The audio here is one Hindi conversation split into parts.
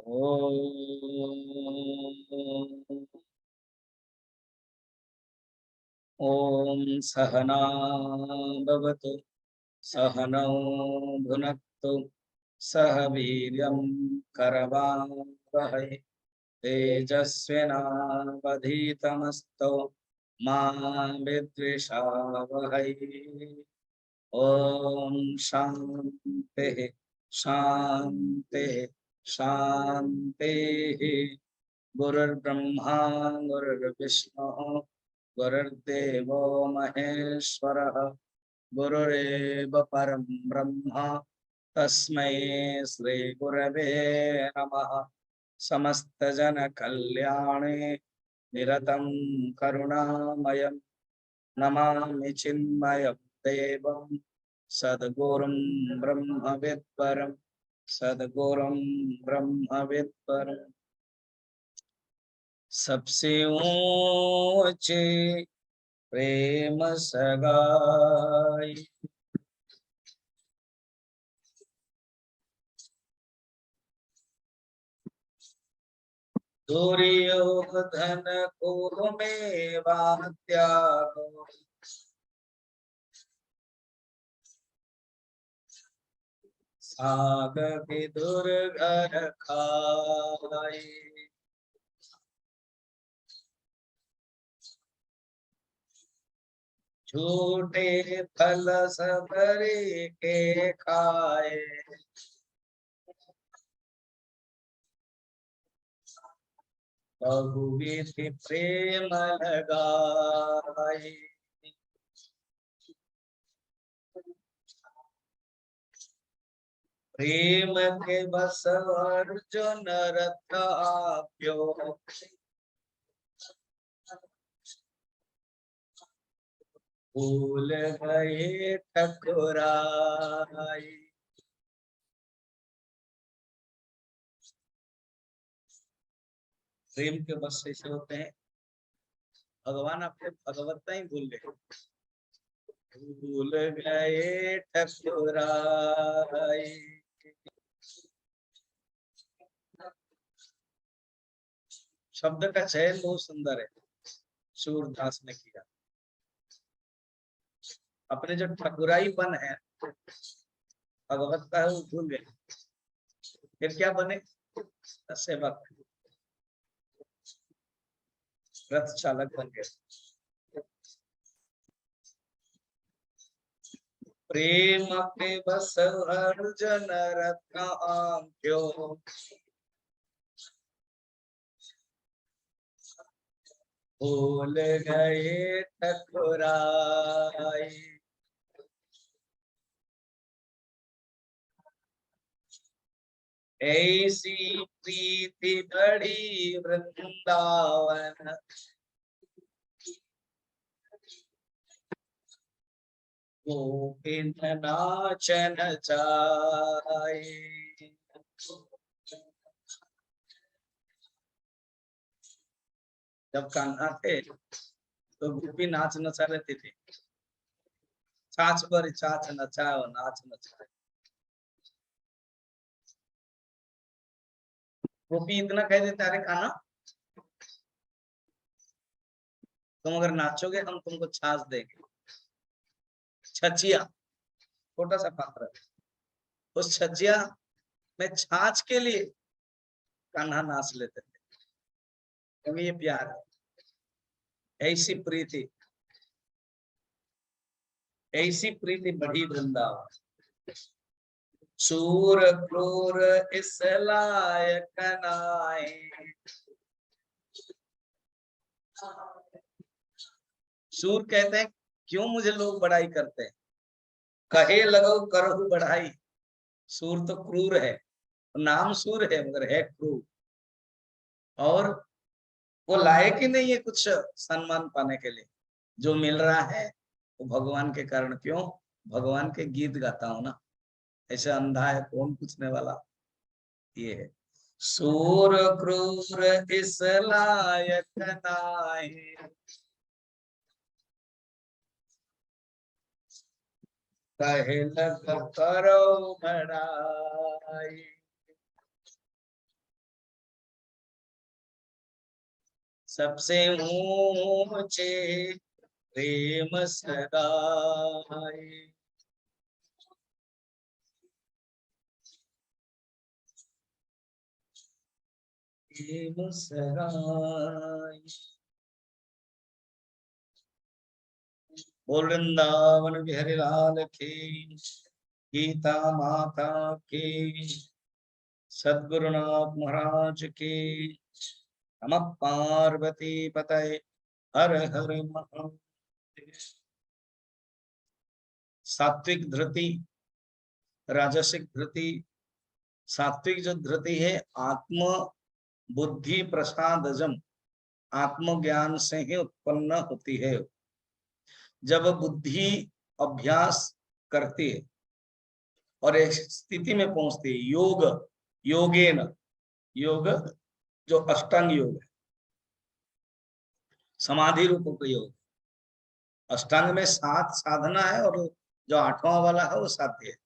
ॐ सहना भवतु सहनौ भुनक्तु सह वीर्यं करवावहै तेजस्विनावधीतमस्तु मा विद्विषावहै। ॐ शान्तिः शान्तिः शान्तिः। गुरुर्ब्रह्मा गुरुर्विष्णुः गुरुर्देवो महेश्वरः गुरुरेव परं ब्रह्म तस्मै श्री गुरवे नमः। समस्त जन कल्याणे निरतं करुणामयं नमामि चिन्मयं देवं सद्गुरुं ब्रह्मविद्वरं सद्गुरुं ब्रह्मविद्वरं। सबसे ऊंचे प्रेम सगाई दुर्योधन को मेवा त्यागो साग विदुर घर खाई। झूठे फल सबरे के खाए बहुविधि प्रेम लगाई। प्रेम के बस अर्जुन रथ आप्यो भूल गए ठकुराई। प्रेम के बस ऐसे होते हैं, भगवान अपने भगवत्ता ही भूल गए। भूल गए ठकुराई। शब्द का चयन बहुत सुंदर है, सूरदास ने किया। अपने जो ठकुराईपन है, भगवत्ता है, वो भूल गए। फिर क्या बने? सेवक, रथ चालक बन गए। प्रेम के बस अर्जुन रथ आंक्यो भूल गए ठकुराई। ऐसी प्रीति बड़ी वृंदावन गोविंद नाचन चाहे। जब कान्हा थे तो गोपी नाच नचा रहती थी। छाछ पर छाछ नचाओ नाच नचाए। गोपी इतना कह देते, अरे कान्हा तुम अगर नाचोगे हम तुमको छाछ देंगे। छचिया, छोटा सा पात्र, उस छचिया में छाछ के लिए कान्हा नाच लेते थे, क्योंकि ये प्यार है। ऐसी प्रीति, ऐसी प्रीति बढ़ी वृंदावन। सूर क्रूर इस लायक नाई। सूर कहते हैं क्यों मुझे लोग बड़ाई करते हैं, कहे लगो करहु बढ़ाई। सूर तो क्रूर है, नाम सूर है मगर है क्रूर, और वो लायक ही नहीं है कुछ सम्मान पाने के लिए। जो मिल रहा है वो भगवान के कारण। क्यों? भगवान के गीत गाता हूं ना, ऐसे अंधा है कौन पूछने वाला। ये है सूर क्रूर इस लायक नाई। कहे लग करो बड़ाई। सबसे ऊंचे प्रेम सगाए। प्रेम सगाए। बोल वृंदावन बिहारी लाल की, गीता माता की, सद्गुरुनाथ महाराज की। नमः पार्वती पतये, हर हर महादेव। सात्विक धृति, राजसिक धृति। सात्विक जो धृति है, आत्म बुद्धि प्रसादजम, आत्मज्ञान से ही उत्पन्न होती है। जब बुद्धि अभ्यास करती है और एक स्थिति में पहुंचती है, योग योगेन, योग जो अष्टांग योग है, समाधि रूप का योग। अष्टांग में 7 साधना है और जो 8वां वाला है वो साध्य है,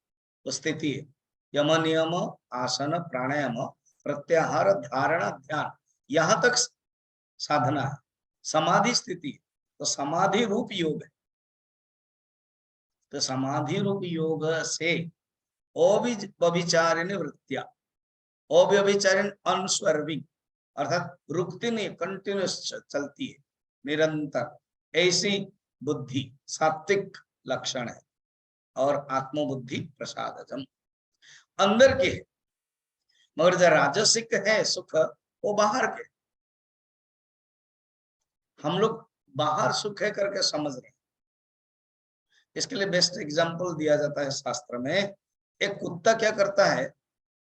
वो स्थिति है। यम नियम आसन प्राणायाम प्रत्याहार धारणा ध्यान, यहां तक साधना है। समाधि स्थिति तो समाधि रूप योग है। तो समाधि रूप योग से अव्यभिचारिणी वृत्तियां, अव्यभिचारिणी अनस्वर्विंग, अर्थात रुकती नहीं, कंटिन्यूस चलती है निरंतर, ऐसी बुद्धि सात्विक लक्षण है। और आत्मबुद्धि प्रसादजम अंदर के है, मगर जो राजसिक है सुख वो बाहर के। हम लोग बाहर सुख है करके समझ रहे हैं। इसके लिए बेस्ट एग्जांपल दिया जाता है शास्त्र में। एक कुत्ता क्या करता है,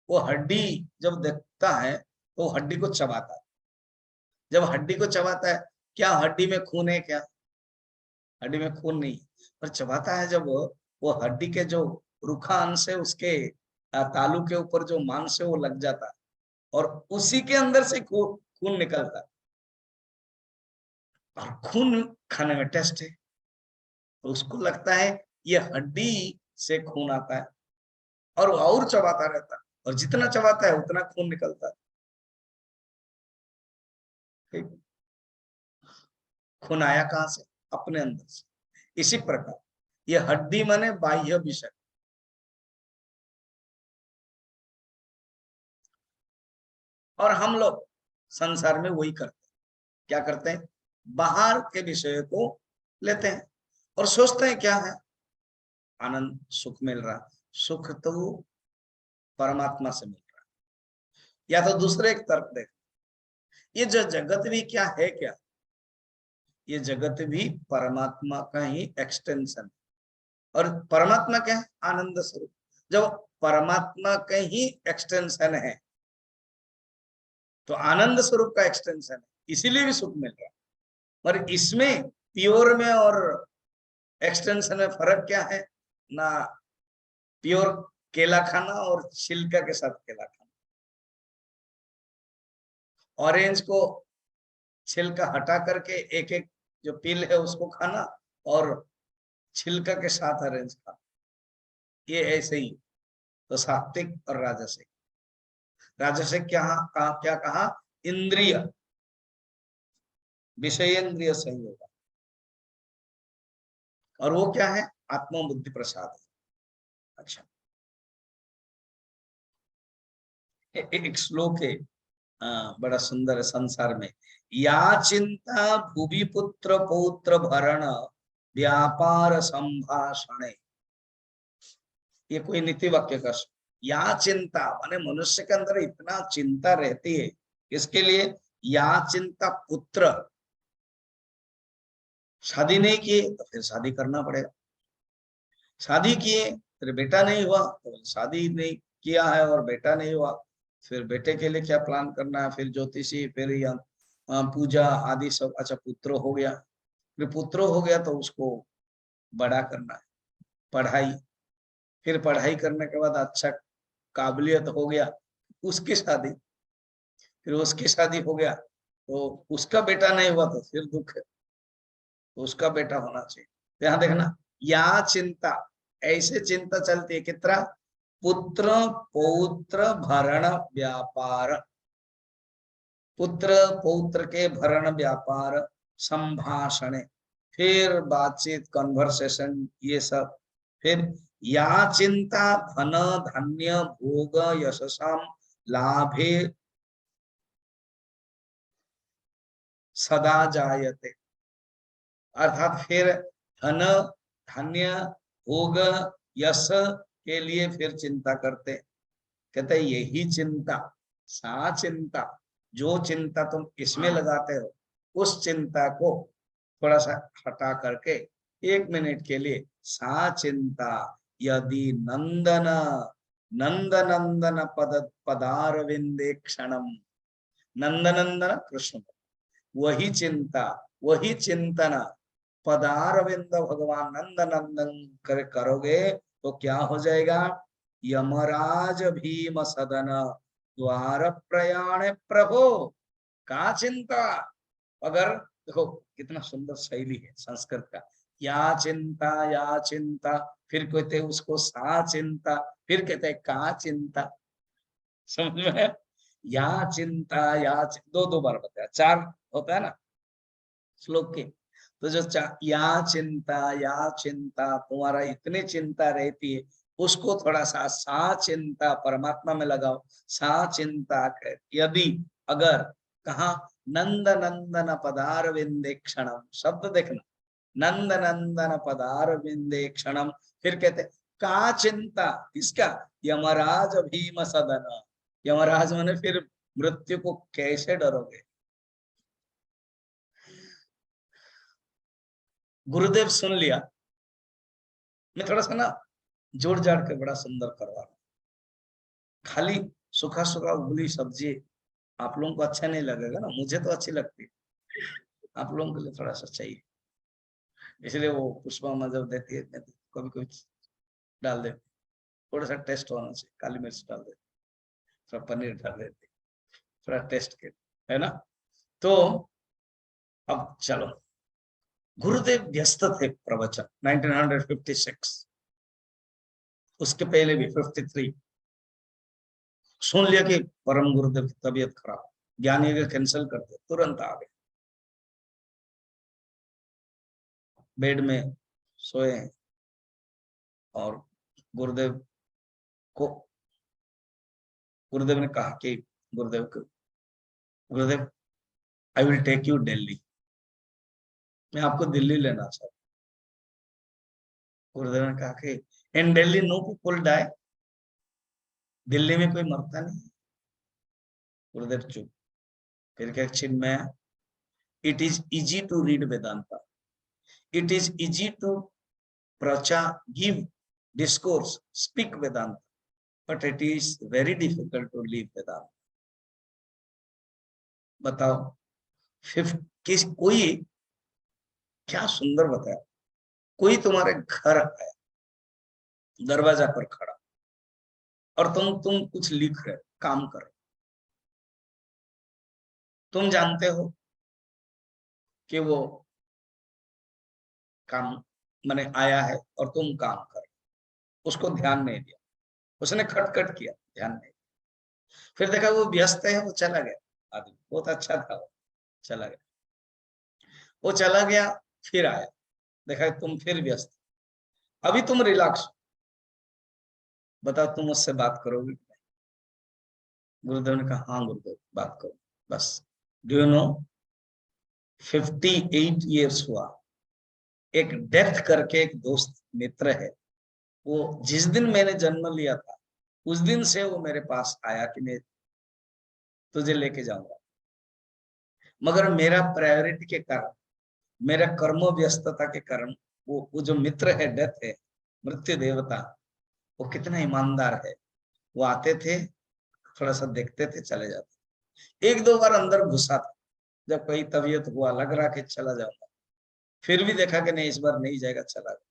वो हड्डी जब देखता है तो हड्डी को चबाता है। जब हड्डी को चबाता है, क्या हड्डी में खून है? क्या हड्डी में खून नहीं, पर चबाता है जब वो हड्डी के जो रूखा अंश है उसके तालू के ऊपर जो मांस है वो लग जाता है और उसी के अंदर से खून निकलता है। और खून खाने में टेस्ट है, तो उसको लगता है ये हड्डी से खून आता है और चबाता रहता है, और जितना चबाता है उतना खून निकलता है। ठीक, खून आया कहां से? अपने अंदर से। इसी प्रकार ये हड्डी माने बाह्य विषय, और हम लोग संसार में वही करते हैं। क्या करते हैं? बाहर के विषय को लेते हैं और सोचते हैं क्या है, आनंद सुख मिल रहा। सुख तो परमात्मा से मिल रहा है। या तो दूसरे एक तर्क देख, ये जो जगत भी क्या है, क्या ये जगत भी परमात्मा का ही एक्सटेंशन है। और परमात्मा क्या है? आनंद स्वरूप। जब परमात्मा का ही एक्सटेंशन है तो आनंद स्वरूप का एक्सटेंशन है, इसीलिए भी सुख मिल रहा है। और इसमें प्योर में और एक्सटेंशन में फर्क क्या है ना? प्योर केला खाना और छिलका के साथ केला खाना, ऑरेंज को छिलका हटा करके एक एक जो पील है उसको खाना, और छिलका के साथ ऑरेंज खाना, ये ऐसे ही। तो सात्विक और राजसिक, राजसिक क्या कहा? इंद्रिय विषयेंद्रिय संयोग, और वो क्या है? आत्म बुद्धि प्रसाद। अच्छा, एक श्लोक है बड़ा सुंदर है। संसार में या चिंता भूवि पुत्र पौत्र भरण व्यापार संभाषण, ये कोई नीति वाक्य का। या चिंता माने मनुष्य के अंदर इतना चिंता रहती है, इसके लिए या चिंता पुत्र, शादी नहीं किए तो फिर शादी करना पड़ेगा, शादी किए फिर बेटा नहीं हुआ तो शादी नहीं किया है और बेटा नहीं हुआ, फिर बेटे के लिए क्या प्लान करना है, फिर ज्योतिषी, फिर पूजा आदि सब। अच्छा, पुत्र हो गया, फिर पुत्र हो गया तो उसको बड़ा करना है, पढ़ाई, फिर पढ़ाई करने के बाद अच्छा काबिलियत हो गया, उसकी शादी, फिर उसकी शादी हो गया तो उसका बेटा नहीं हुआ तो फिर दुख है, तो उसका बेटा होना चाहिए। तो यहाँ देखना, या चिंता, ऐसे चिंता चलती है कितना? पुत्र पौत्र भरण व्यापार, पुत्र पौत्र के भरण व्यापार संभाषण, फिर बातचीत कन्वर्सेशन ये सब। फिर या चिंता धन धन्य भोग यशसाम लाभे सदा जायते, अर्थात फिर धन धन्य भोग यश के लिए फिर चिंता करते। कहते यही चिंता, सा चिंता, जो चिंता तुम इसमें लगाते हो उस चिंता को थोड़ा सा हटा करके 1 मिनट के लिए सा चिंता यदि नंदन नंद नंदन पदारविंदे क्षणम, नंदनंदन कृष्ण, वही चिंता वही चिंतन पदारविंद भगवान नंद नंदन करोगे तो क्या हो जाएगा। यमराज भीम सदन द्वार प्रयाण प्रभो, का चिंता। अगर देखो कितना सुंदर शैली है संस्कृत का, या चिंता, फिर कहते उसको सा चिंता, फिर कहते हैं का चिंता। समझ में? या चिंता दो दो बार बताया, 4 होता है ना श्लोक के। तो जो या चिंता तुम्हारा इतनी चिंता रहती है, उसको थोड़ा सा चिंता परमात्मा में लगाओ। सा चिंता यदि अगर कहा नंद नंदन पदार विंदे क्षणम, शब्द देखना, नंद नंदन पदार विंदे क्षणम, फिर कहते का चिंता, इसका यमराज भीम सदन, यमराज मैंने फिर मृत्यु को कैसे डरोगे। गुरुदेव सुन लिया, मैं थोड़ा सा ना जोड़ जाड़ के बड़ा सुंदर करवा रहा हूं। खाली सूखा सूखा उबली सब्जी आप लोगों को अच्छा नहीं लगेगा ना, मुझे तो अच्छी लगती है, आप लोगों के लिए थोड़ा सा चाहिए, इसलिए वो पुष्पा में जब देती है कभी कभी डाल देती, थोड़ा सा टेस्ट होना चाहिए, काली मिर्च डाल देती, थोड़ा पनीर डाल देती, थोड़ा टेस्ट के, है ना। तो अब चलो, गुरुदेव व्यस्त थे प्रवचन 1956, उसके पहले भी 53। सुन लिया कि परम गुरुदेव की तबीयत खराब, ज्ञानी का कैंसिल करते, तुरंत आ गए, बेड में सोए और गुरुदेव को, गुरुदेव ने कहा कि Gurudev I will take you Delhi, मैं आपको दिल्ली लेना चाहता हूँ। गुरुदेव ने कहा कि in Delhi no people die, Delhi में कोई मरता नहीं। गुरुदेव चुप, फिर क्या Chinmaya, it is easy to read Vedanta, it is easy to प्रचा give discourse speak Vedanta, but it is very difficult to live Vedanta. बताओ, कोई, क्या सुंदर बताया, कोई तुम्हारे घर है, दरवाजा पर खड़ा, और तुम कुछ लिख रहे, काम कर रहे, तुम जानते हो कि वो काम मैंने आया है और तुम काम कर, उसको ध्यान नहीं दिया, उसने खटखट किया, ध्यान नहीं, फिर देखा वो व्यस्त है, वो चला गया, आदमी बहुत अच्छा था, वो चला गया, वो चला गया, फिर आया, देखा तुम फिर व्यस्त, अभी तुम रिलैक्स, बताओ तुम मुझसे बात करोगे। गुरुदेव ने कहा हाँ गुरुदेव बात करो, बस। डू यू नो 58 ईयर्स हुआ, एक डेथ करके एक दोस्त मित्र है, वो जिस दिन मैंने जन्म लिया था उस दिन से वो मेरे पास आया कि मैं तुझे लेके जाऊंगा, मगर मेरा प्रायोरिटी के कारण, मेरा कर्म व्यस्तता के कारण, वो जो मित्र है, डेथ है, मृत्यु देवता, वो कितना ईमानदार है, वो आते थे, थोड़ा सा देखते थे, चले जाते, 1-2 बार अंदर घुसा था, जब कहीं तबीयत हुआ लग रहा कि चला जाऊंगा, फिर भी देखा कि नहीं इस बार नहीं जाएगा, चला गया।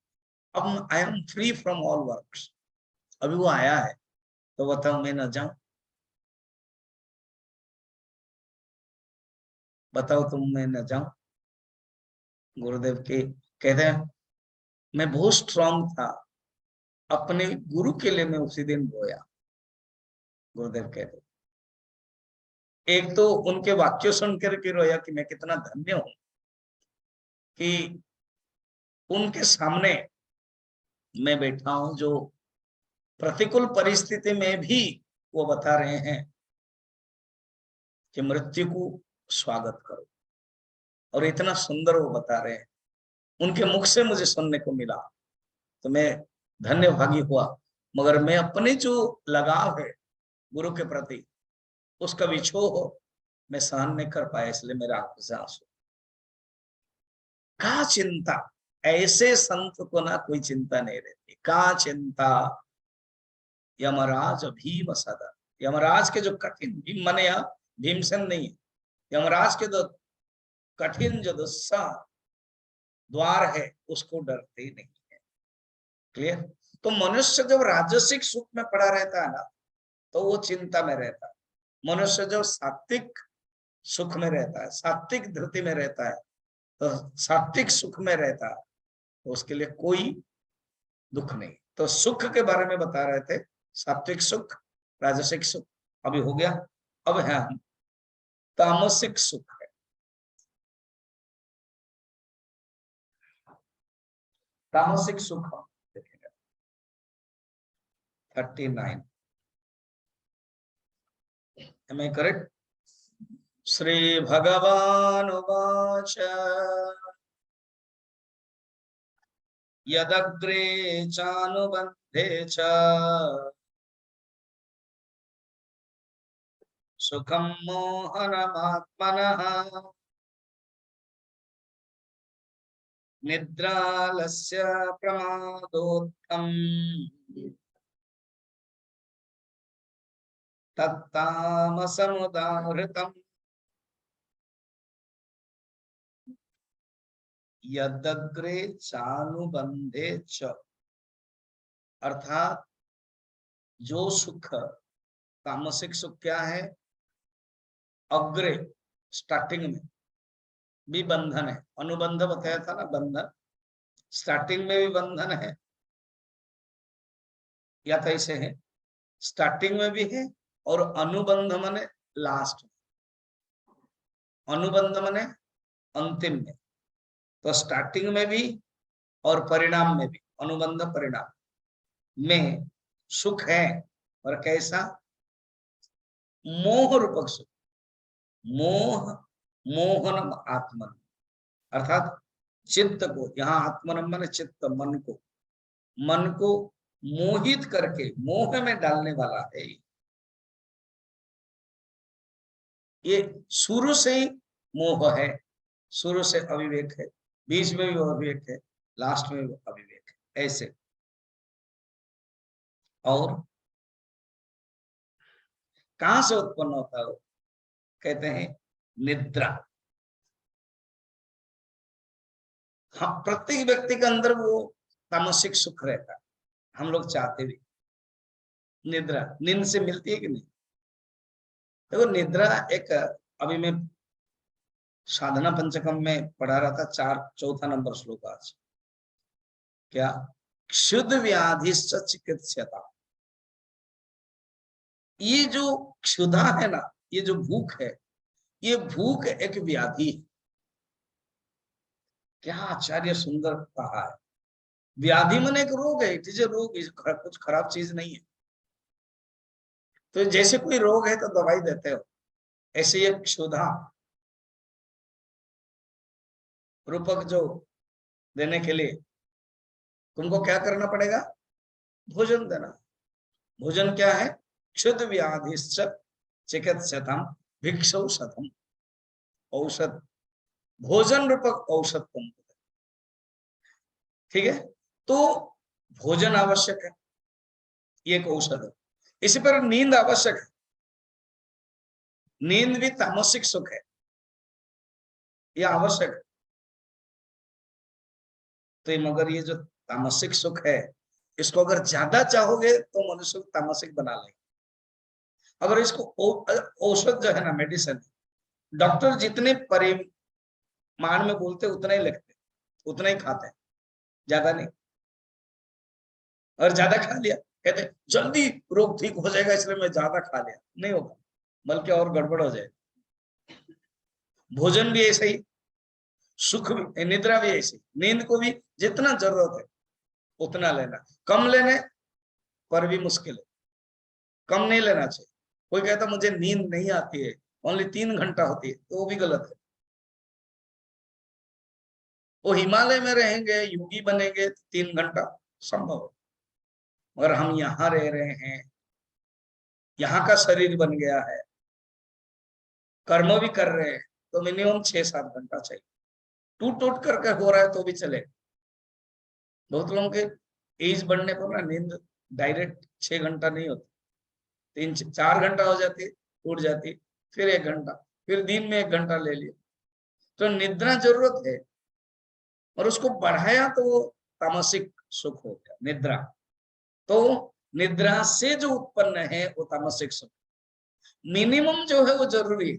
अब I am free from all works, अभी वो आया है तो बताओ मैं न जाऊं, बताओ तुम मैं न जाऊं। गुरुदेव के कहते हैं मैं बहुत स्ट्रांग था, अपने गुरु के लिए मैं उसी दिन रोया, गुरुदेव कहते एक तो उनके वाक्य सुन करके रोया कि मैं कितना धन्य हूं कि उनके सामने मैं बैठा हूं, जो प्रतिकूल परिस्थिति में भी वो बता रहे हैं कि मृत्यु को स्वागत करो, और इतना सुंदर वो बता रहे हैं, उनके मुख से मुझे सुनने को मिला, तो मैं धन्य भागी हुआ। मगर मैं अपने जो लगाव है गुरु के प्रति, उसका विछोह मैं सहन नहीं कर पाया, इसलिए मेरा आंखों से आंसू। का चिंता, ऐसे संत को ना कोई चिंता नहीं रहती। का चिंता यमराज भीम सदा, यमराज के जो कठिन, भीम माने यहाँ भीमसेन नहीं है, यमराज के जो कठिन जो दुस्सा द्वार है उसको डरते नहीं है। क्लियर? तो मनुष्य जब राजसिक सुख में पड़ा रहता है ना, तो वो चिंता में रहता है। मनुष्य जब सात्विक सुख में रहता है, सात्विक धृति में रहता है, तो सात्विक सुख में रहता है, तो उसके लिए कोई दुख नहीं। तो सुख के बारे में बता रहे थे, सात्विक सुख, राजसिक सुख अभी हो गया। अब है हम तामसिक सुख है। तामसिक सुख हम देखेंगे 39। एम आई करेक्ट? श्री भगवान उवाच यदग्रे चानुबन्धे च सुखं मोहनमात्मनः निद्रालस्य प्रमादोत्थम् तत्तामसमुदाहृतम् यदग्रे चानुबंधे च, अर्थात जो सुख, तामसिक सुख क्या है? अग्रे, स्टार्टिंग में भी बंधन है। अनुबंध बताया था ना, बंधन स्टार्टिंग में भी बंधन है, या तो ऐसे है, स्टार्टिंग में भी है, और अनुबंध माने लास्ट, अनुबंध माने अंतिम में। तो स्टार्टिंग में भी और परिणाम में भी, अनुबंध परिणाम में सुख है। और कैसा? मोह रूपक सुख, मोह मोहनम आत्मन, अर्थात चित्त को, यहाँ आत्मनम माने चित्त, मन को, मन को मोहित करके मोह में डालने वाला है। ये शुरू से ही मोह है, शुरू से अविवेक है, बीच में भी अविवेक है, लास्ट में भी अविवेक है, ऐसे। और कहां से उत्पन्न होता है? कहते हैं निद्रा। हाँ, प्रत्येक व्यक्ति के अंदर वो तामसिक सुख रहता है, हम लोग चाहते भी। निद्रा नींद से मिलती है कि नहीं? देखो निद्रा एक, अभी मैं साधना पंचकम में पढ़ा रहा था, चौथा नंबर श्लोक आज, क्या? क्षुद्ध व्याधि चिकित्सता। ये जो क्षुधा है ना, ये जो भूख है, ये भूख एक व्याधि है। क्या आचार्य सुंदर कहा है, व्याधि मन एक रोग है, इट इज ए रोग, कुछ खराब चीज नहीं है। तो जैसे कोई रोग है तो दवाई देते हो, ऐसे ये क्षुधा रूपक जो देने के लिए तुमको क्या करना पड़ेगा? भोजन देना। भोजन क्या है? क्षुद्ध व्याधि चिकित्सतम भिक्षौषधम, औषध, भोजन रूपक औषध तुमको, ठीक है? तो भोजन आवश्यक है, ये एक औषध है। इसी पर नींद आवश्यक है, नींद भी तामसिक सुख है, यह आवश्यक है। तो मगर ये जो तामसिक सुख है, इसको अगर ज्यादा चाहोगे तो मनुष्य को तामसिक बना लेंगे। अगर इसको औषध जो है ना, मेडिसिन, डॉक्टर जितने परिमाण में बोलते उतना ही लिखते, उतना ही खाते हैं, ज्यादा नहीं। और ज्यादा खा लिया, कहते जल्दी रोग ठीक हो जाएगा इसलिए मैं ज्यादा खा लिया, नहीं होगा। बल्कि और गड़बड़ हो जाए। भोजन भी ऐसे ही, सुख भी, निद्रा भी ऐसी, नींद को भी जितना जरूरत है उतना लेना, कम लेने पर भी मुश्किल है, कम नहीं लेना चाहिए। कोई कहता मुझे नींद नहीं आती है, ओनली 3 घंटा होती है, तो वो भी गलत है। वो हिमालय में रहेंगे, योगी बनेंगे तो 3 घंटा संभव है, मगर हम यहाँ रह रहे हैं, यहाँ का शरीर बन गया है, कर्म भी कर रहे हैं, तो मिनिमम 6-7 घंटा चाहिए। टूट टूट करके हो रहा है तो भी चले। बहुत लोगों के एज बढ़ने पर ना नींद डायरेक्ट 6 घंटा नहीं होती, 3-4 घंटा हो जाती, टूट जाती, फिर 1 घंटा, फिर दिन में 1 घंटा ले लिया। तो निद्रा जरूरत है, और उसको बढ़ाया तो वो तामसिक सुख हो गया निद्रा। तो निद्रा से जो उत्पन्न है वो तामसिक सुख, मिनिमम जो है वो जरूरी है।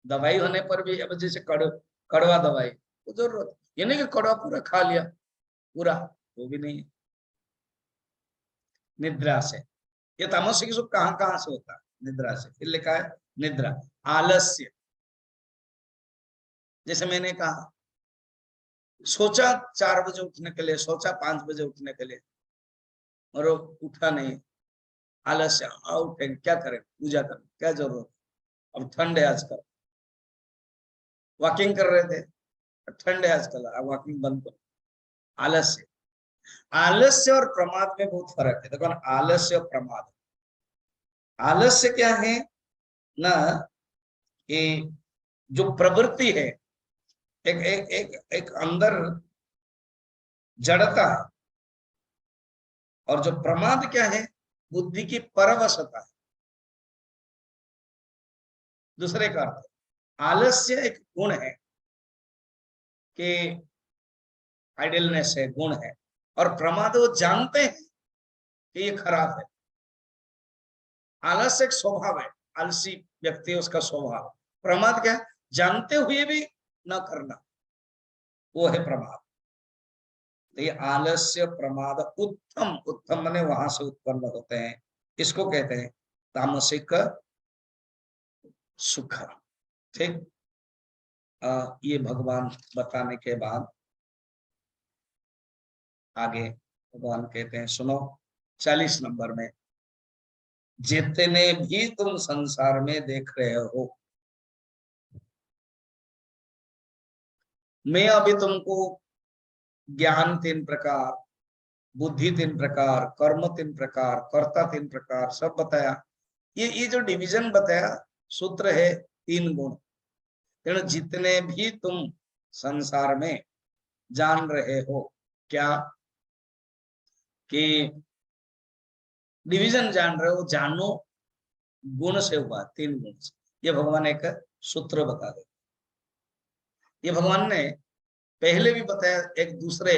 दवाई होने पर भी, अब जैसे कड़वा दवाई वो जरूरत, ये नहीं कि कड़वा पूरा खा लिया पूरा, वो भी नहीं है। निद्रा से ये तामसिक सुख कहां कहां से होता है? निद्रा से। फिर लिखा है निद्रा, आलस्य, जैसे मैंने कहा, सोचा 4 बजे उठने के लिए, सोचा 5 बजे उठने के लिए, और वो उठा नहीं, आलस्य, उठेंगे क्या करें, पूजा करें, क्या जरूरत, अब ठंड है आजकल, वॉकिंग कर रहे थे, ठंड है आजकल, अब वॉकिंग बंद करो, आलस्य। आलस्य और प्रमाद में बहुत फर्क है। देखो ना, आलस्य और प्रमाद, आलस्य क्या है ना, कि जो प्रवृत्ति है, एक एक एक एक अंदर जड़ता है, और जो प्रमाद क्या है, बुद्धि की परवशता है। दूसरे का अर्थ, आलस्य एक गुण है कि आइडलनेस है, गुण है, और प्रमाद वो जानते हैं कि ये खराब है। आलस्य एक स्वभाव है, आलसी व्यक्ति उसका स्वभाव। प्रमाद क्या है, जानते हुए भी न करना, वो है प्रमाद। तो ये आलस्य प्रमाद उत्तम, उत्तम माने वहां से उत्पन्न होते हैं, इसको कहते हैं तामसिक सुख। ठीक, ये भगवान बताने के बाद आगे भगवान कहते हैं, सुनो 40 नंबर में, जितने भी तुम संसार में देख रहे हो, मैं अभी तुमको ज्ञान 3 प्रकार, बुद्धि 3 प्रकार, कर्म 3 प्रकार, कर्ता 3 प्रकार सब बताया। ये जो डिवीजन बताया, सूत्र है 3 गुण। तेणु जितने भी तुम संसार में जान रहे हो, क्या कि डिवीजन जान रहे हो, जानो गुण से हुआ, 3 गुण से। ये भगवान एक सूत्र बता दे। ये भगवान ने पहले भी बताया एक दूसरे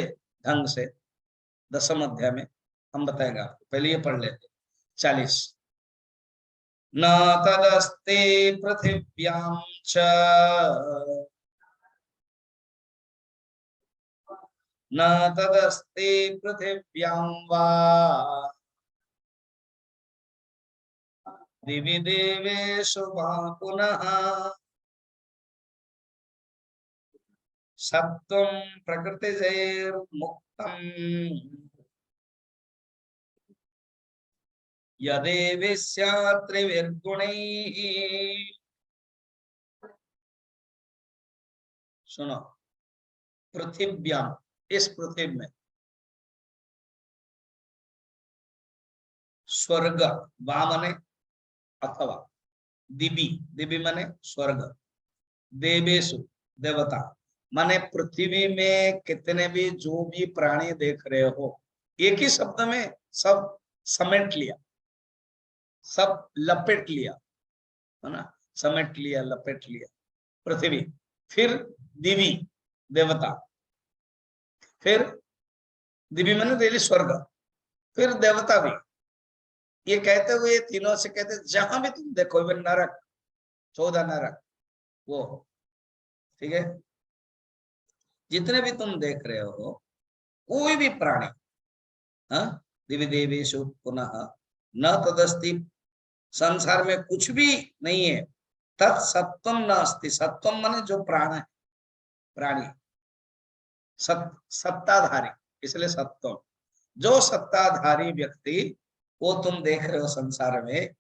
ढंग से, 10वें अध्याय में, हम बताएंगे आपको, पहले ये पढ़ लेते 40। न तदस्ति पृथिव्यां च, न तदस्ति पृथिव्यां वा दिवि देवेषु वा पुनः सत्त्वं प्रकृतिजैर्मुक्तम् यदेव स्यात् त्रिभिर्गुणैः। सुनो, पृथिव्यां, इस पृथ्वी में, स्वर्ग, वा माने अथवा, दिवि, दिवि माने स्वर्ग, देवेशु देवता, माने पृथ्वी में कितने भी जो भी प्राणी देख रहे हो, एक ही शब्द में सब समेट लिया, सब लपेट लिया, है ना, समेट लिया, लपेट लिया, पृथ्वी, फिर दिवि देवता, फिर दिवि माने दिव्य स्वर्ग, फिर देवता भी। ये कहते हुए तीनों से कहते, जहां भी तुम देखो, नरक, 14 नरक वो, ठीक है, जितने भी तुम देख रहे हो, कोई भी प्राणी, हाँ, दिव्य देवेशु पुनः न तदस्ति संसार में कुछ भी नहीं है। तत्सत्वम नास्ति, सत्वम माने जो प्राण है, प्राणी, सत्ताधारी, इसलिए सत्वम। जो सत्ताधारी व्यक्ति वो तुम देख रहे हो संसार में,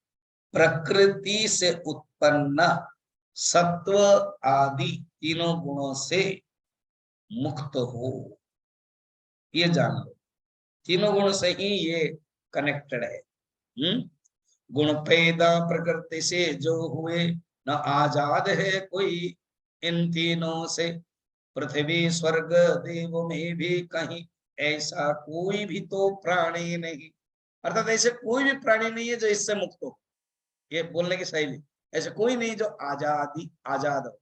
प्रकृति से उत्पन्न सत्व आदि तीनों गुणों से मुक्त हो, ये जान लो। तीनों गुण से ही ये कनेक्टेड है। गुण पैदा प्रकृति से जो हुए, न आजाद है कोई इन तीनों से। पृथ्वी स्वर्ग देव में भी कहीं ऐसा कोई भी तो प्राणी नहीं, अर्थात ऐसे कोई भी प्राणी नहीं है जो इससे मुक्त हो। ये बोलने की शैली, ऐसे कोई नहीं जो आजाद हो,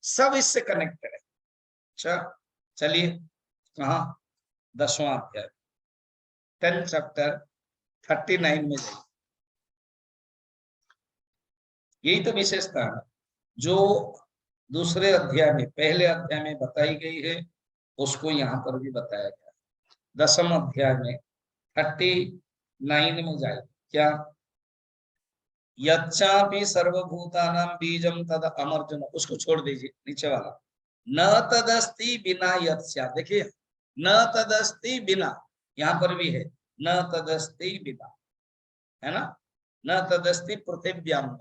सब इससे कनेक्टेड है। अच्छा चलिए, कहा 10वां अध्याय 10 चैप्टर 39 में जाइए। यही तो विशेषता है जो दूसरे अध्याय में, पहले अध्याय में बताई गई है, उसको यहाँ पर भी बताया गया। 10वें अध्याय में 39 में जाए क्या, यच्चापि सर्वभूतानां बीजम तद अमर्जुन, उसको छोड़ दीजिए, नीचे वाला, न तदस्ति बिना यत्स्या। देखिए न तदस्ति बिना, यहाँ पर भी है न तदस्ति बिना, है ना, न तदस्ति पृथिव्याम,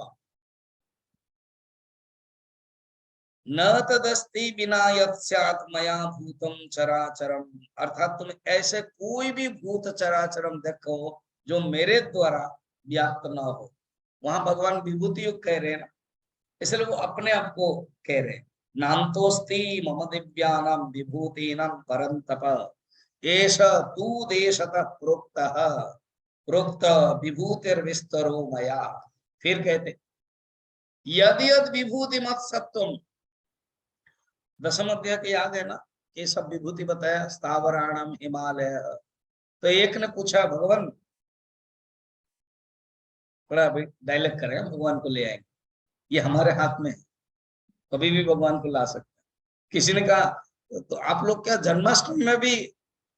न तदस्ति बिना यत्स्यात् मया भूतम चराचरम, अर्थात तुम ऐसे कोई भी भूत चराचरम देखो जो मेरे द्वारा व्याप्त न हो। वहां भगवान विभूति युक्त कह रहे हैं ना, इसलिए वो अपने आप को कह रहे हैं, नान्तोस्ति मम दिव्यानाम विभूतीनाम परंतप एष तू देशतः प्रोक्तः प्रोक्त विभूतिर्विस्तरो मया। फिर कहते यदि यद विभूति मत सत्वम, 10वें अध्याय के याद है ना, ये सब विभूति बताया, स्थावराणम हिमालय। तो एक ने पूछा भगवान, बड़ा डायलॉग करें, भगवान को ले आएंगे, ये हमारे हाथ में है, कभी भी भगवान को ला सकते हैं। किसी ने कहा तो आप लोग क्या जन्माष्टमी में भी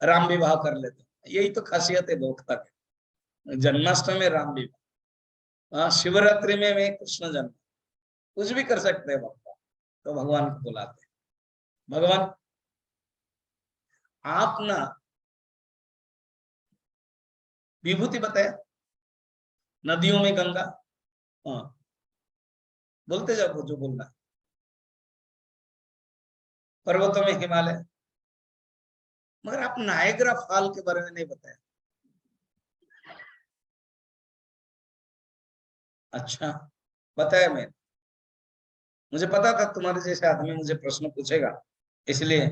राम विवाह कर लेते हैं? यही तो खासियत है भोक्ता की, जन्माष्टमी में राम विवाह, शिवरात्रि में कृष्ण जन्म, कुछ भी कर सकते हैं भक्ता, तो भगवान को बुलाते हैं। भगवान आप ना विभूति बताया, नदियों में गंगा, हाँ बोलते जाओ जो बोलना है, पर्वतों में हिमालय, मगर आप नायग्रा फॉल के बारे में नहीं बताया। अच्छा बताया मैं, मुझे पता था तुम्हारे जैसे आदमी मुझे प्रश्न पूछेगा, इसलिए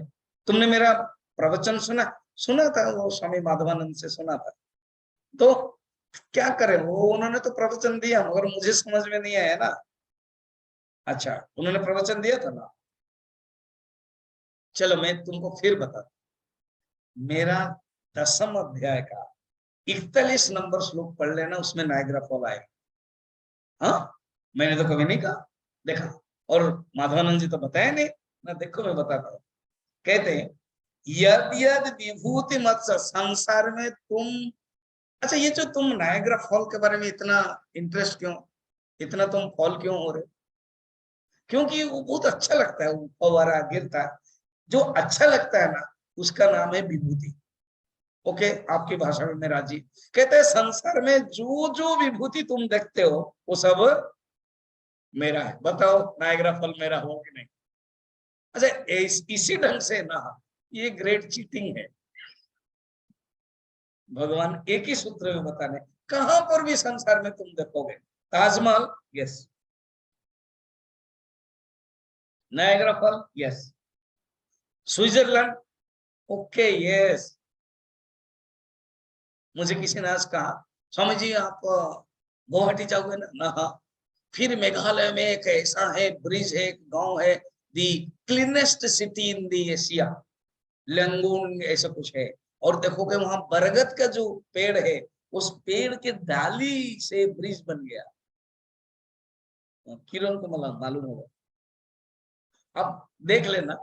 तुमने मेरा प्रवचन सुना, सुना था, वो स्वामी माधवानंद से सुना था, तो क्या करें, वो उन्होंने तो प्रवचन दिया मगर मुझे समझ में नहीं आया ना। अच्छा उन्होंने प्रवचन दिया था ना, चलो मैं तुमको फिर बता, मेरा 10वें अध्याय का 41 नंबर श्लोक पढ़ लेना, उसमें नायग्रा फॉल आएगा। हाँ मैंने तो कभी नहीं कहा, देखा, और माधवानंद जी तो बताया नहीं ना, देखो मैं बताता हूँ। कहते हैं यद यद विभूति मत, संसार में तुम, अच्छा ये जो तुम नायग्रा फॉल के बारे में इतना इंटरेस्ट क्यों, इतना तुम फॉल क्यों हो रहे, क्योंकि वो बहुत अच्छा लगता है, वो फवारा गिरता है, जो अच्छा लगता है ना उसका नाम है विभूति। ओके आपकी भाषा में मैं राजी। कहते हैं संसार में जो जो विभूति तुम देखते हो वो सब मेरा है, बताओ नायग्रा फॉल मेरा हो कि नहीं। अच्छा इसी ढंग से ना, ये ग्रेट चीटिंग है, भगवान एक ही सूत्र में बताने, कहां पर भी संसार में तुम देखोगे, Taj Mahal yes, Niagara fall yes, Switzerland okay yes. मुझे किसी ने आज कहा स्वामी जी आप गुवाहाटी जाओगे ना, ना हाँ, फिर मेघालय में एक ऐसा है ब्रिज है, एक गांव है, the cleanest city in the Asia, Mawlynnong ऐसा कुछ है, और देखोगे वहां बरगद का जो पेड़ है, उस पेड़ के डाली से ब्रिज बन गया। किरण को मतलब मालूम होगा, अब देख लेना,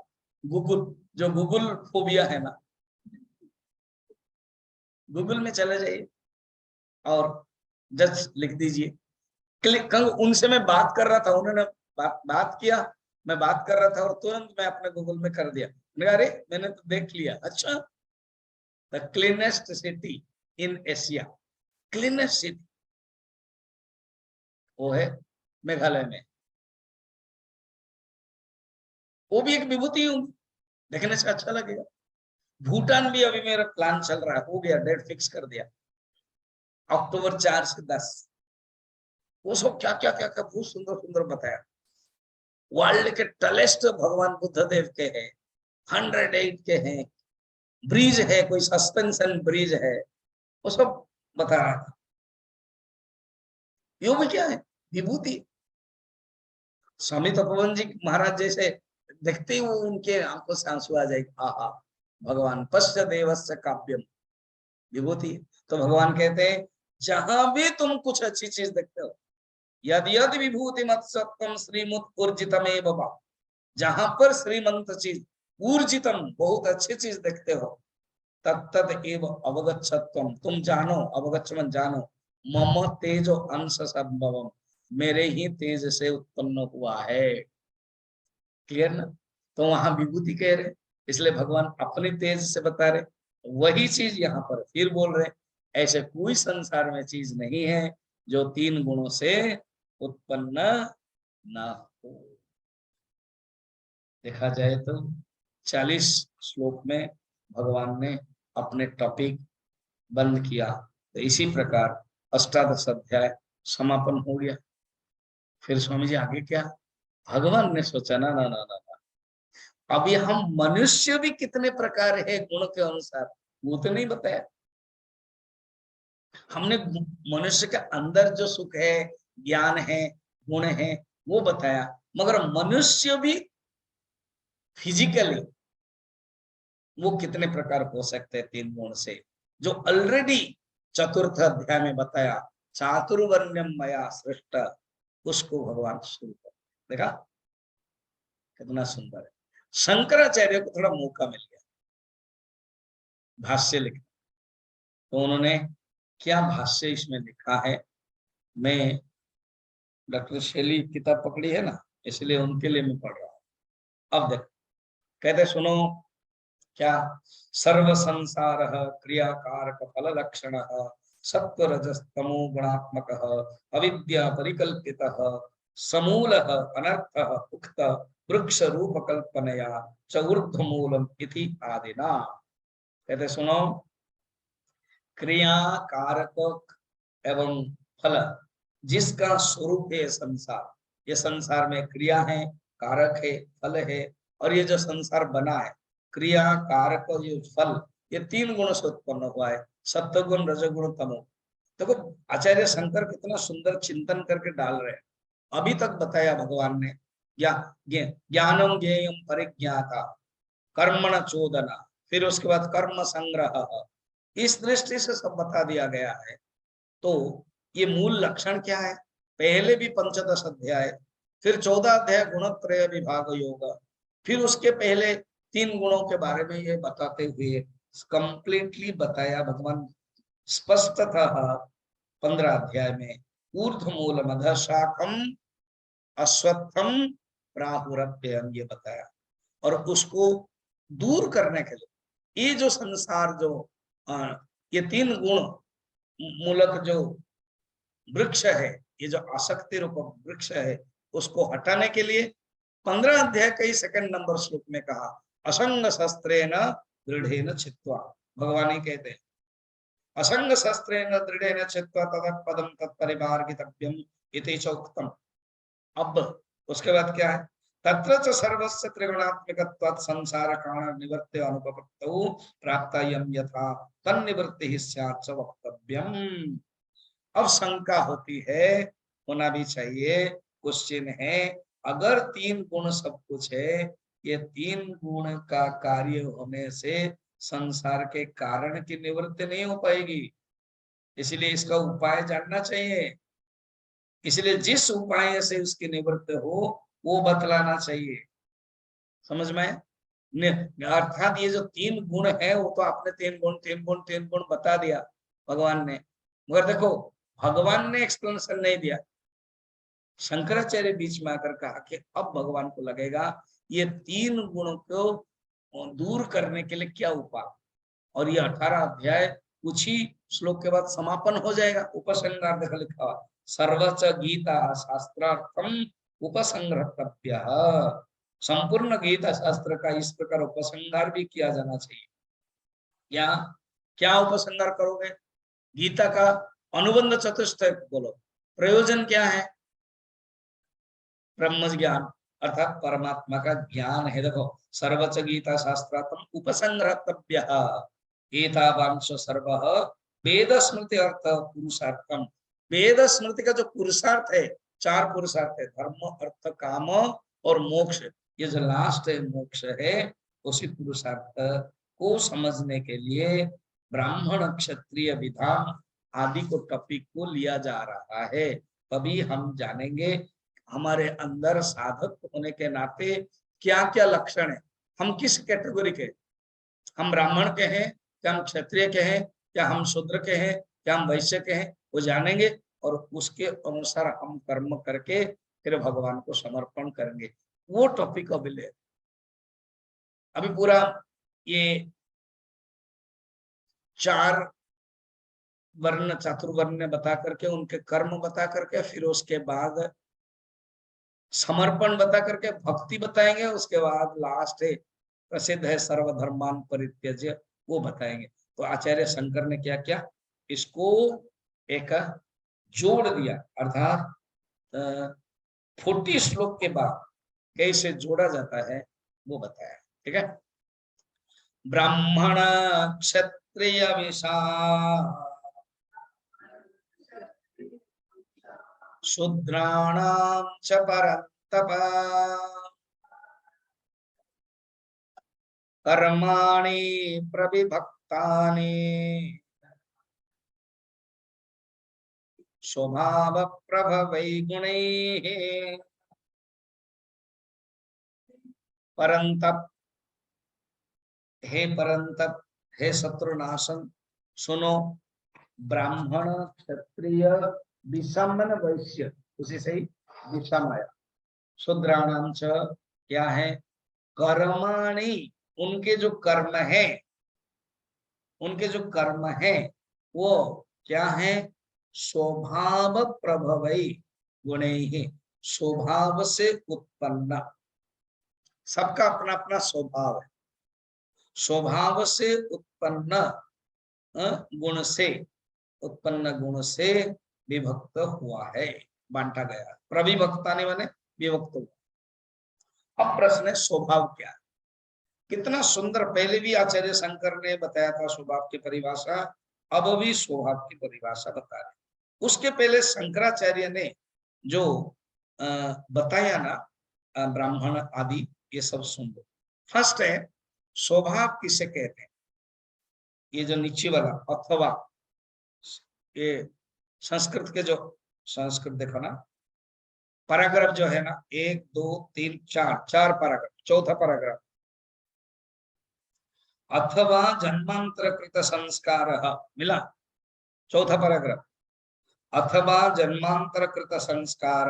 गूगल, जो गूगल फोबिया है ना, गूगल में चले जाइए और जस्ट लिख दीजिए उनसे मैं बात कर रहा था, उन्होंने बात किया, मैं बात कर रहा था और तुरंत मैं अपने गूगल में कर दिया। मैंने कहा अरे मैंने तो देख लिया। अच्छा, the cleanest city in Asia, cleanest city वो है मेघालय में। वो भी एक विभूति होगी, देखने से अच्छा लगेगा। भूटान भी अभी मेरा प्लान चल रहा है, हो गया, डेट फिक्स कर दिया, अक्टूबर 4 से 10। वो सब क्या क्या क्या क्या बहुत सुंदर सुंदर बताया। वर्ल्ड के टलेस्ट भगवान बुद्ध देव के हैं, 108 के हैं, ब्रिज है, कोई सस्पेंशन ब्रिज है, वो सब बता रहा था। यो भी क्या है, विभूति। स्वामी तपोवन जी महाराज जैसे देखते ही वो उनके आंखों से आंसू आ जाएगी, आहा भगवान पश्य देवस्य काव्यम, विभूति। तो भगवान कहते हैं जहां भी तुम कुछ अच्छी चीज देखते हो, यद यद विभूति मत सत्वम श्रीमुत ऊर्जितम बाबा, जहां पर श्रीमंत चीज, ऊर्जितम बहुत अच्छी चीज देखते हो, तत्तद एव अवगच्छत्वम, तुम जानो, अवगच्छन जानो, मम तेजो अंश संभवम, मेरे ही तेज से उत्पन्न हुआ है। क्लियर ना? तो वहां विभूति कह रहे, इसलिए भगवान अपने तेज से बता रहे। वही चीज यहाँ पर फिर बोल रहे, ऐसे कोई संसार में चीज नहीं है जो 3 गुणों से उत्पन्न ना हो। देखा जाए तो 40 श्लोक में भगवान ने अपने टॉपिक बंद किया। तो इसी प्रकार अष्टादश अध्याय समापन हो गया। फिर स्वामी जी आगे क्या, भगवान ने सोचा ना ना ना ना, अभी हम मनुष्य भी कितने प्रकार है गुण के अनुसार, वो तो नहीं बताया। हमने मनुष्य के अंदर जो सुख है, ज्ञान है, गुण है, वो बताया, मगर मनुष्य भी फिजिकली वो कितने प्रकार हो सकते हैं 3 गुण से, जो ऑलरेडी चतुर्थ अध्याय में बताया, चातुर्वर्ण्यम मया सृष्ट, उसको भगवान शुरू कर। देखा कितना सुंदर है। शंकराचार्य को थोड़ा मौका मिल गया भाष्य लिखने, तो उन्होंने क्या भाष्य इसमें लिखा है, मैं डॉक्टर शैली किताब पकड़ी है ना, इसलिए उनके लिए मैं पढ़ रहा हूं। अब देख, कहते सुनो क्या, सर्व संसार क्रियाकारक फल लक्षण सत्व रजस्तमो गुणात्मक अविद्या परिकल्पित समूल अनर्थ उक्त वृक्ष रूप कल्पनया च ऊर्ध्वमूलम इति आदिना। कहते सुनो, क्रिया कारक एवं फल, जिसका स्वरूप है संसार, ये संसार में क्रिया है, कारक है, फल है, और ये जो संसार बना है, क्रिया कारक और ये फल, ये 3 गुणों से उत्पन्न हुआ है, सत्वगुण रजोगुण तमो। देखो आचार्य शंकर कितना सुंदर चिंतन करके डाल रहे हैं। अभी तक बताया भगवान ने, ज्ञानम ज्ञेयम परिज्ञाता कर्मण चोदना, फिर उसके बाद कर्म संग्रह, इस दृष्टि से सब बता दिया गया है। तो ये मूल लक्षण क्या है, पहले भी पंचदश अध्याय, फिर 14 अध्याय गुणत्रय विभाग योग, फिर उसके पहले 3 गुणों के बारे में ये बताते हुए कंप्लीटली बताया भगवान स्पष्टतः 15 अध्याय में, ऊर्ध्व मूल मध शाखम अश्वत्थम प्राहुरभ्यम, ये बताया। और उसको दूर करने के लिए ये जो संसार जो ये 3 गुण मूलक जो वृक्ष है, ये जो आसक्ति रूप वृक्ष है, उसको हटाने के लिए 15 अध्याय कई सेकंड नंबर श्लोक में कहा, असंग शस्त्रेण दृढ़ेन छित्त्वा, भगवान ही कहते हैं असंग शस्त्रेण दृढ़ेन छित्त्वा तत्पदम तत्परिमार्गितव्यम इति चोक्तम। अब उसके बाद क्या है, तत्र च सर्वस्य त्रिगुणात्मकत्वात् संसार कारण निवृत्ति अनुपपत्तौ प्राप्तयं यथा तन्निवृत्तिः स्यात् च वक्तव्यम। अब शंका होती है, होना भी चाहिए, क्वेश्चन है, अगर 3 गुण सब कुछ है, ये 3 गुण का कार्य होने से संसार के कारण की निवृत्ति नहीं हो पाएगी, इसलिए इसका उपाय जानना चाहिए। इसलिए जिस उपाय से उसकी निवृत्ति हो वो बतलाना चाहिए। समझ में? अर्थात ये जो 3 गुण है, वो तो आपने 3 गुण बता दिया भगवान ने, मगर देखो भगवान ने एक्सप्लेनेशन नहीं दिया, शंकराचार्य बीच में आकर कहा कि अब भगवान को लगेगा ये 3 गुणों को दूर करने के लिए क्या उपाय, और ये 18 अध्याय कुछ ही श्लोक के बाद समापन हो जाएगा। उपसंहार देखा लिखा हुआ, सर्वच गीता शास्त्रार्थम उपसंहर्तव्य, संपूर्ण गीता शास्त्र का इस प्रकार उपसंहार भी किया जाना चाहिए। क्या क्या उपसंहार करोगे? गीता का अनुबंध चतुष्टय बोलो, प्रयोजन क्या है? ब्रह्म ज्ञान अर्थात परमात्मा का ज्ञान है। देखो, सर्वच गीता शास्त्रार्थम उपसंहर्तव्य गीता वांश सर्व वेद स्मृति अर्थ पुरुषार्थम। वेद स्मृति का जो पुरुषार्थ है, 4 पुरुषार्थ है, धर्म अर्थ काम और मोक्ष। ये जो लास्ट है मोक्ष है, उसी पुरुषार्थ को समझने के लिए ब्राह्मण क्षत्रिय विधान आदि को टॉपिक को लिया जा रहा है। तभी हम जानेंगे हमारे अंदर साधक होने के नाते क्या क्या लक्षण है, हम किस कैटेगरी के, हम ब्राह्मण के हैं, क्या हम क्षत्रिय के हैं, क्या हम शूद्र के हैं, क्या हम वैश्य के हैं, वो जानेंगे। और उसके अनुसार हम कर्म करके फिर भगवान को समर्पण करेंगे। वो टॉपिक अभी ले, अभी पूरा ये 4 वर्ण चातुर्वर्ण बता करके, उनके कर्म बता करके, फिर उसके बाद समर्पण बता करके भक्ति बताएंगे, उसके बाद लास्ट है प्रसिद्ध है सर्वधर्मान परित्यज्य, वो बताएंगे। तो आचार्य शंकर ने क्या किया, इसको एक जोड़ दिया, अर्थात 40 श्लोक के बाद कैसे जोड़ा जाता है वो बताया। ठीक है, ब्राह्मण क्षत्रिय विशाल शूद्राणां च परन्तप कर्माणि प्रविभक्तानि स्वभाव प्रभवै गुणैः परन्तप। हे परन्तप, हे शत्रुनाशन, सुनो, ब्राह्मण क्षत्रिय विषमन वैश्य, उसी से ही विषम आया, शूद्राणाम च क्या है, कर्माणि, उनके जो कर्म है, उनके जो कर्म है वो क्या है, स्वभाव प्रभवई गुणैहि, स्वभाव से उत्पन्न, सबका अपना अपना स्वभाव है, स्वभाव से उत्पन्न गुण से, उत्पन्न गुण से विभक्त हुआ है, बांटा गया। प्रविभक्ता ने माने विभक्त हुआ। अब प्रश्न है स्वभाव क्या है? कितना सुंदर, पहले भी आचार्य शंकर ने बताया था स्वभाव की परिभाषा, अब भी स्वभाव की परिभाषा बता रहे। उसके पहले शंकराचार्य ने जो बताया ना ब्राह्मण आदि, ये सब सुन लो। फर्स्ट है स्वभाव किसे कहते हैं, ये जो नीचे वाला अथवा, ये संस्कृत के जो, संस्कृत देखो ना, पैराग्राफ जो है ना, 1 2 3 4 पैराग्राफ, चौथा पैराग्राफ, अथवा जन्मांतर कृत संस्कार मिला, चौथा पैराग्राफ, अथवा जन्मांतर कृत संस्कार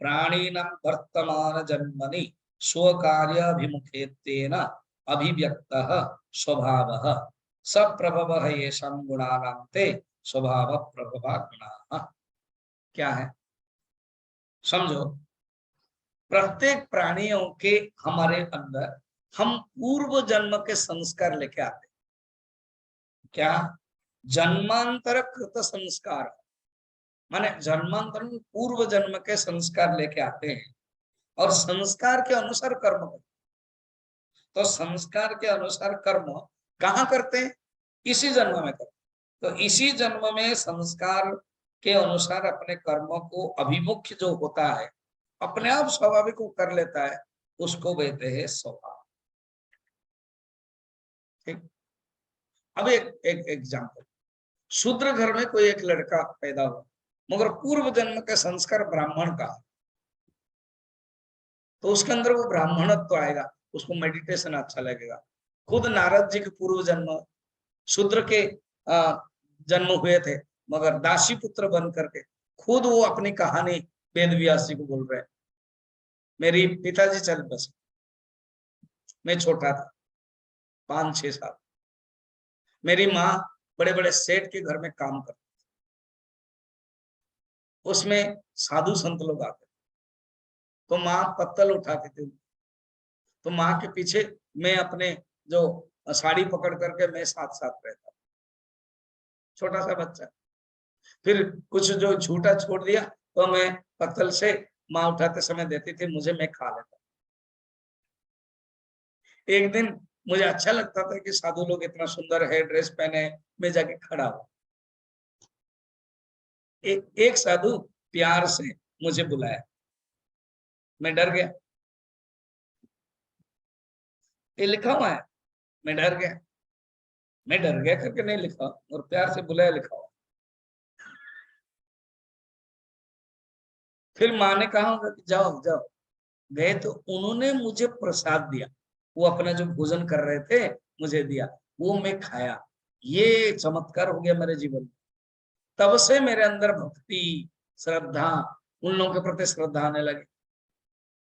प्राणीनां वर्तमान जन्मनि स्वकार्याभिमुखेत्वेन अभिव्यक्तः स्वभावः सप्रभवः येषां गुणानां ते स्वभाव प्रभवा गुणाः। क्या है समझो, प्रत्येक प्राणियों के हमारे अंदर हम पूर्व जन्म के संस्कार लेके आते, क्या, जन्मांतर कृत संस्कार, माने जन्मांतर में पूर्व जन्म के संस्कार लेके आते हैं और संस्कार के अनुसार कर्म करते। तो संस्कार के अनुसार कर्म कहाँ करते हैं, इसी जन्म में करते। तो इसी जन्म में संस्कार के अनुसार अपने कर्मों को अभिमुख्य जो होता है, अपने आप स्वाभाविक को कर लेता है, उसको कहते हैं स्वभाव। ठीक, अब एक एग्जाम्पल, शूद्र घर में कोई एक लड़का पैदा हुआ, मगर पूर्व जन्म का संस्कार ब्राह्मण का, तो उसके अंदर वो ब्राह्मणत्व तो आएगा, उसको मेडिटेशन अच्छा लगेगा। खुद नारद जी के पूर्व जन्म शूद्र के जन्म हुए थे, मगर दासी पुत्र बन करके खुद वो अपनी कहानी वेद व्यास जी को बोल रहे हैं, मेरी पिताजी चल बसे, मैं छोटा था 5-6 साल। मेरी माँ बड़े बड़े सेठ के घर में काम करती, उसमें साधु संत लोग आते, तो माँ पत्तल उठाती थी, तो माँ के पीछे मैं अपने जो साड़ी पकड़ करके मैं साथ साथ रहता, छोटा सा बच्चा। फिर कुछ जो झूठा छोड़ दिया तो मैं पत्तल से माँ उठाते समय देती थी मुझे, मैं खा लेता। एक दिन मुझे अच्छा लगता था कि साधु लोग इतना सुंदर है ड्रेस पहने, मैं जाके खड़ा हूं। एक साधु प्यार से मुझे बुलाया, मैं डर गया, ये लिखा हुआ है, मैं डर गया, मैं डर गया करके नहीं लिखा, और प्यार से बुलाया लिखा हुआ। फिर माँ ने कहा होगा कि जाओ जाओ, गए तो उन्होंने मुझे प्रसाद दिया, वो अपना जो भोजन कर रहे थे मुझे दिया, वो मैं खाया। ये चमत्कार हो गया मेरे जीवन में। तब से मेरे अंदर भक्ति, श्रद्धा, उन लोगों के प्रति श्रद्धा आने लगी।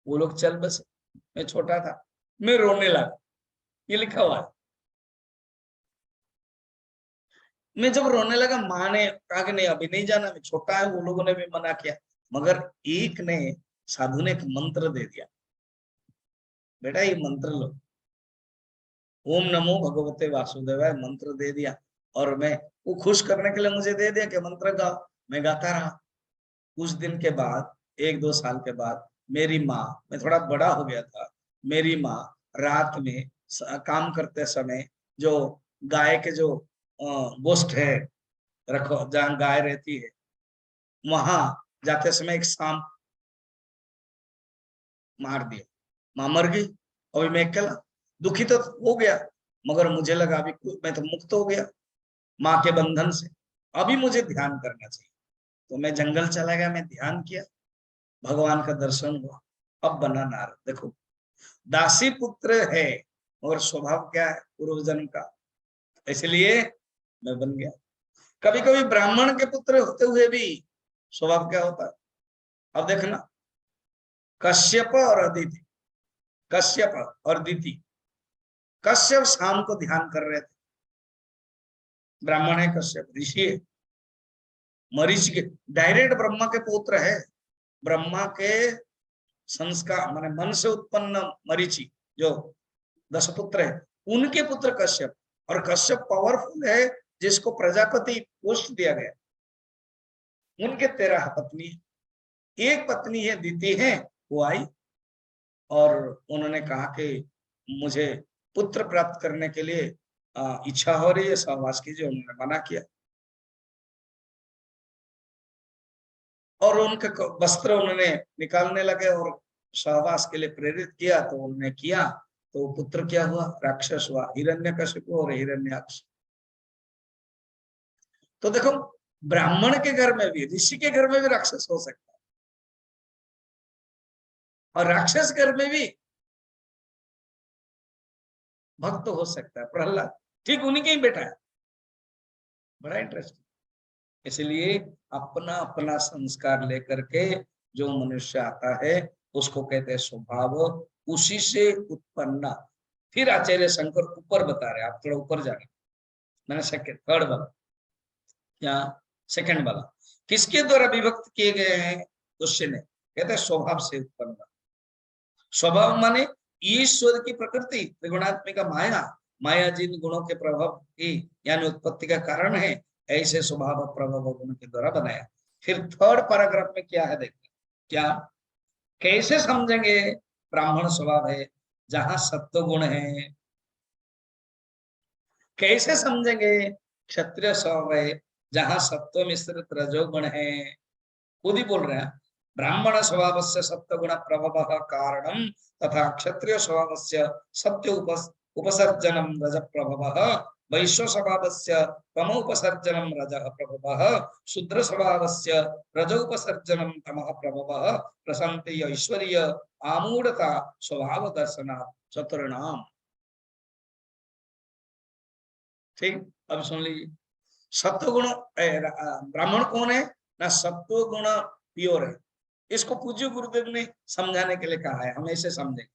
वो लोग चल बसे, मैं छोटा था, मैं रोने लगा, ये लिखा हुआ है। मैं जब रोने लगा, माँ ने कहा कि नहीं अभी नहीं जाना, मैं छोटा है, वो लोगों ने भी मना किया, मगर एक ने, साधु ने एक मंत्र दे दिया, बेटा ये मंत्र लो, ओम नमो भगवते वासुदेवाय मंत्र दे दिया। और मैं, वो खुश करने के लिए मुझे दे दिया कि मंत्र गाओ, मैं गाता रहा। कुछ दिन के बाद, 1-2 साल के बाद, मेरी माँ, मैं थोड़ा बड़ा हो गया था, मेरी माँ रात में काम करते समय जो गाय के जो गोष्ठ है रखो जहाँ गाय रहती है, वहां जाते समय एक सांप मार दिया, माँ मर गई। अभी मैं अकेला, दुखी तो हो गया, मगर मुझे लगा अभी मैं तो मुक्त हो गया माँ के बंधन से, अभी मुझे ध्यान करना चाहिए। तो मैं जंगल चला गया, मैं ध्यान किया, भगवान का दर्शन हुआ, अब बना नारद। देखो, दासी पुत्र है और स्वभाव क्या है पूर्व जन्म का, इसलिए मैं बन गया। कभी कभी ब्राह्मण के पुत्र होते हुए भी स्वभाव क्या होता है, अब देखना, कश्यप और अदिति, कश्यप और दिति, कश्यप शाम को ध्यान कर रहे थे, ब्राह्मण है कश्यप, ऋषि है, मरीचि के डायरेक्ट ब्रह्मा के पुत्र है, ब्रह्मा के संस्कार माने मन से उत्पन्न मरीचि जो 10 पुत्र है, उनके पुत्र कश्यप। और कश्यप पावरफुल है, जिसको प्रजापति पोस्ट दिया गया, उनके 13 पत्नी, एक पत्नी है दीति है, वो आई और उन्होंने कहा कि मुझे पुत्र प्राप्त करने के लिए इच्छा हो रही है, सहवास कीजिए, उन्होंने मना किया। और उनके वस्त्र उन्होंने निकालने लगे और सहवास के लिए प्रेरित किया, तो उन्होंने किया, तो पुत्र क्या हुआ, राक्षस हुआ, हिरण्यकशिपु और हिरण्याक्ष। तो देखो, ब्राह्मण के घर में भी, ऋषि के घर में भी राक्षस हो सकता है, और राक्षस घर में भी भक्त हो सकता है। प्रहलाद ठीक उन्हीं के ही बेटा है, बड़ा इंटरेस्टिंग। इसलिए अपना अपना संस्कार लेकर के जो मनुष्य आता है उसको कहते हैं स्वभाव, उसी से उत्पन्न। फिर आचार्य शंकर ऊपर बता रहे, आप थोड़ा ऊपर जाए, मैंने सेकंड थर्ड वाला या सेकंड वाला, किसके द्वारा विभक्त किए गए हैं क्वेश्चन है, कहते हैं स्वभाव से उत्पन्न। स्वभाव माने ईश्वर की प्रकृति, त्रिगुणात्मिका माया, माया जिन गुणों के प्रभाव की यानी उत्पत्ति का कारण है, ऐसे स्वभाव प्रभाव गुण के द्वारा बनाया। फिर थर्ड पैराग्राफ में क्या है देखते, क्या कैसे समझेंगे ब्राह्मण स्वभाव है जहां सत्व गुण है, कैसे समझेंगे क्षत्रिय स्वभाव है जहां सत्व मिश्रित रजोगुण है। खुद ही बोल रहे हैं, ब्राह्मण स्वभाव से सत्वगुण प्रभव कारणम तथा क्षत्रिय स्वभाव से सत्य उपसर्जनम रज प्रभव, वैश्व स्वभाव से तम उपसर्जनम रज प्रभव, शूद्र स्वभाव से रज उपसर्जनम तम प्रभव, प्रशांति ऐश्वर्य आमूढ़ता स्वभाव दर्शनात् चतुर्णाम। ठीक, अब सुन लीजिए, सत्वगुण ब्राह्मण कौन है ना, सत्व गुण प्योर है, इसको पूज्य गुरुदेव ने समझाने के लिए कहा है, हम ऐसे समझें।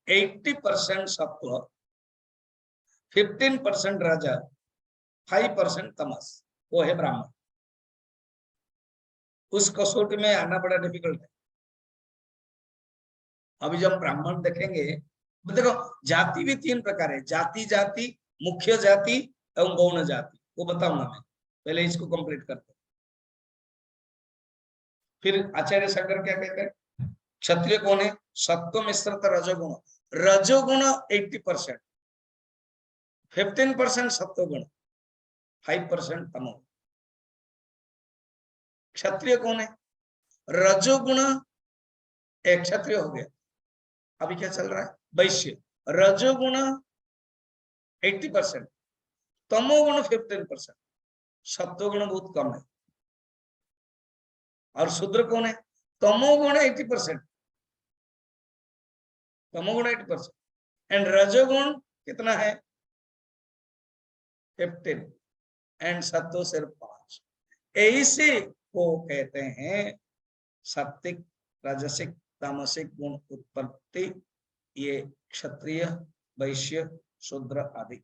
80% सत्व, 15% राजा, 5% तमस, वो है ब्राह्मण। उस कसौटी में आना बड़ा डिफिकल्ट है। अभी जब ब्राह्मण देखेंगे, देखो जाति भी 3 प्रकार है, जाति जाति, मुख्य जाति एवं गौण जाति, वो बताऊंगा मैं, पहले इसको कंप्लीट करते हैं। फिर आचार्य शंकर क्या कहते हैं, क्षत्रिय कौन है, सत्व मिश्रित रजोगुण, रजोगुण 80%, 15% सत्वगुण, 5% तमो। क्षत्रिय कौन है, रजोगुण, एक क्षत्रिय हो गया। अभी क्या चल रहा है, वैश्य, रजोगुण 80%, तमोगुण 15%, सत्वगुण बहुत कम है। और शूद्र कौन है, तमोगुण 80%, तमोगुण 80%, एंड रजोगुण कितना है, 15, एंड सत्व सिर्फ 5। ऐसे को कहते हैं सात्विक, राजसिक, तामसिक गुण उत्पत्ति, ये क्षत्रिय, वैश्य, शूद्र आदि।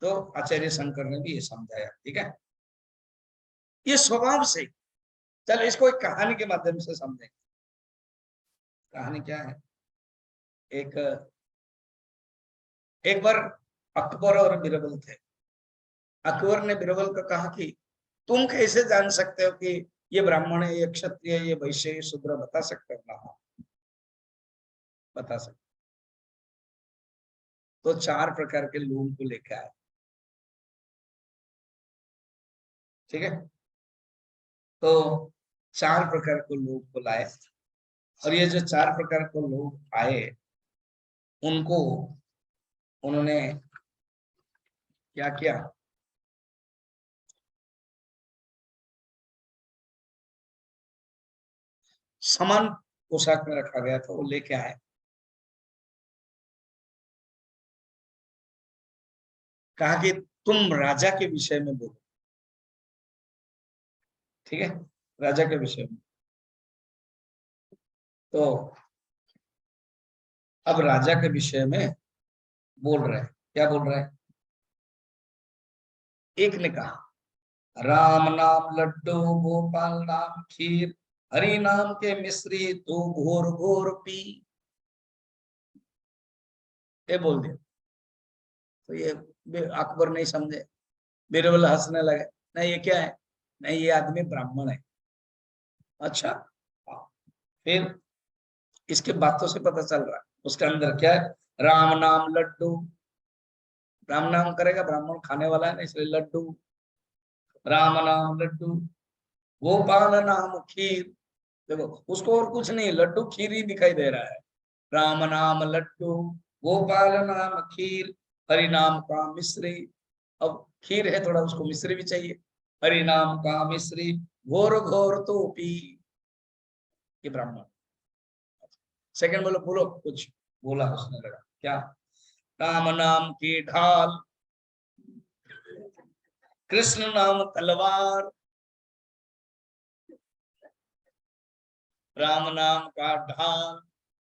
तो आचार्य शंकर ने भी ये समझाया, ठीक है। ये स्वभाव से, चलो इसको एक कहानी के माध्यम से समझेंगे। कहानी क्या है, एक बार अकबर और बीरबल थे। अकबर ने बीरबल को कहा कि तुम कैसे जान सकते हो कि ये ब्राह्मण है, ये क्षत्रिय, ये वैश्य, ये शूद्र, बता सकते हो ना, बता सकते। तो 4 प्रकार के लोगों को लेकर आए, ठीक है। तो 4 प्रकार के लोग को लाए, और ये जो 4 प्रकार के लोग आए, उनको उन्होंने क्या किया, समान पोशाक में रखा गया था, वो लेके आए। कहा कि तुम राजा के विषय में बोलो, ठीक है, राजा के विषय में। तो अब राजा के विषय में बोल रहे हैं, क्या बोल रहे हैं। एक ने कहा, राम नाम लड्डू, गोपाल नाम खीर, हरि नाम के मिश्री, तू घोर घोर पी, ये बोल दिया। तो ये अकबर नहीं समझे, बीरबल हंसने लगे, नहीं ये क्या है, नहीं ये आदमी ब्राह्मण है। अच्छा, हाँ। फिर इसके बातों से पता चल रहा है उसके अंदर क्या है, राम नाम लड्डू, राम नाम करेगा, ब्राह्मण खाने वाला है ना, इसलिए लड्डू, राम नाम लड्डू, गोपाल नाम खीर, देखो उसको और कुछ नहीं, लड्डू खीर ही दिखाई दे रहा है। राम नाम लड्डू, गोपाल नाम खीर, हरि नाम का मिश्री, अब खीर है थोड़ा, उसको मिश्री भी चाहिए, हरि नाम का मिश्री, घोर घोर तो पी, ये ब्राह्मण। सेकंड बोलो, बोलो कुछ, बोला उसने, लगा क्या, राम नाम की ढाल, कृष्ण नाम तलवार, राम नाम का ढाल,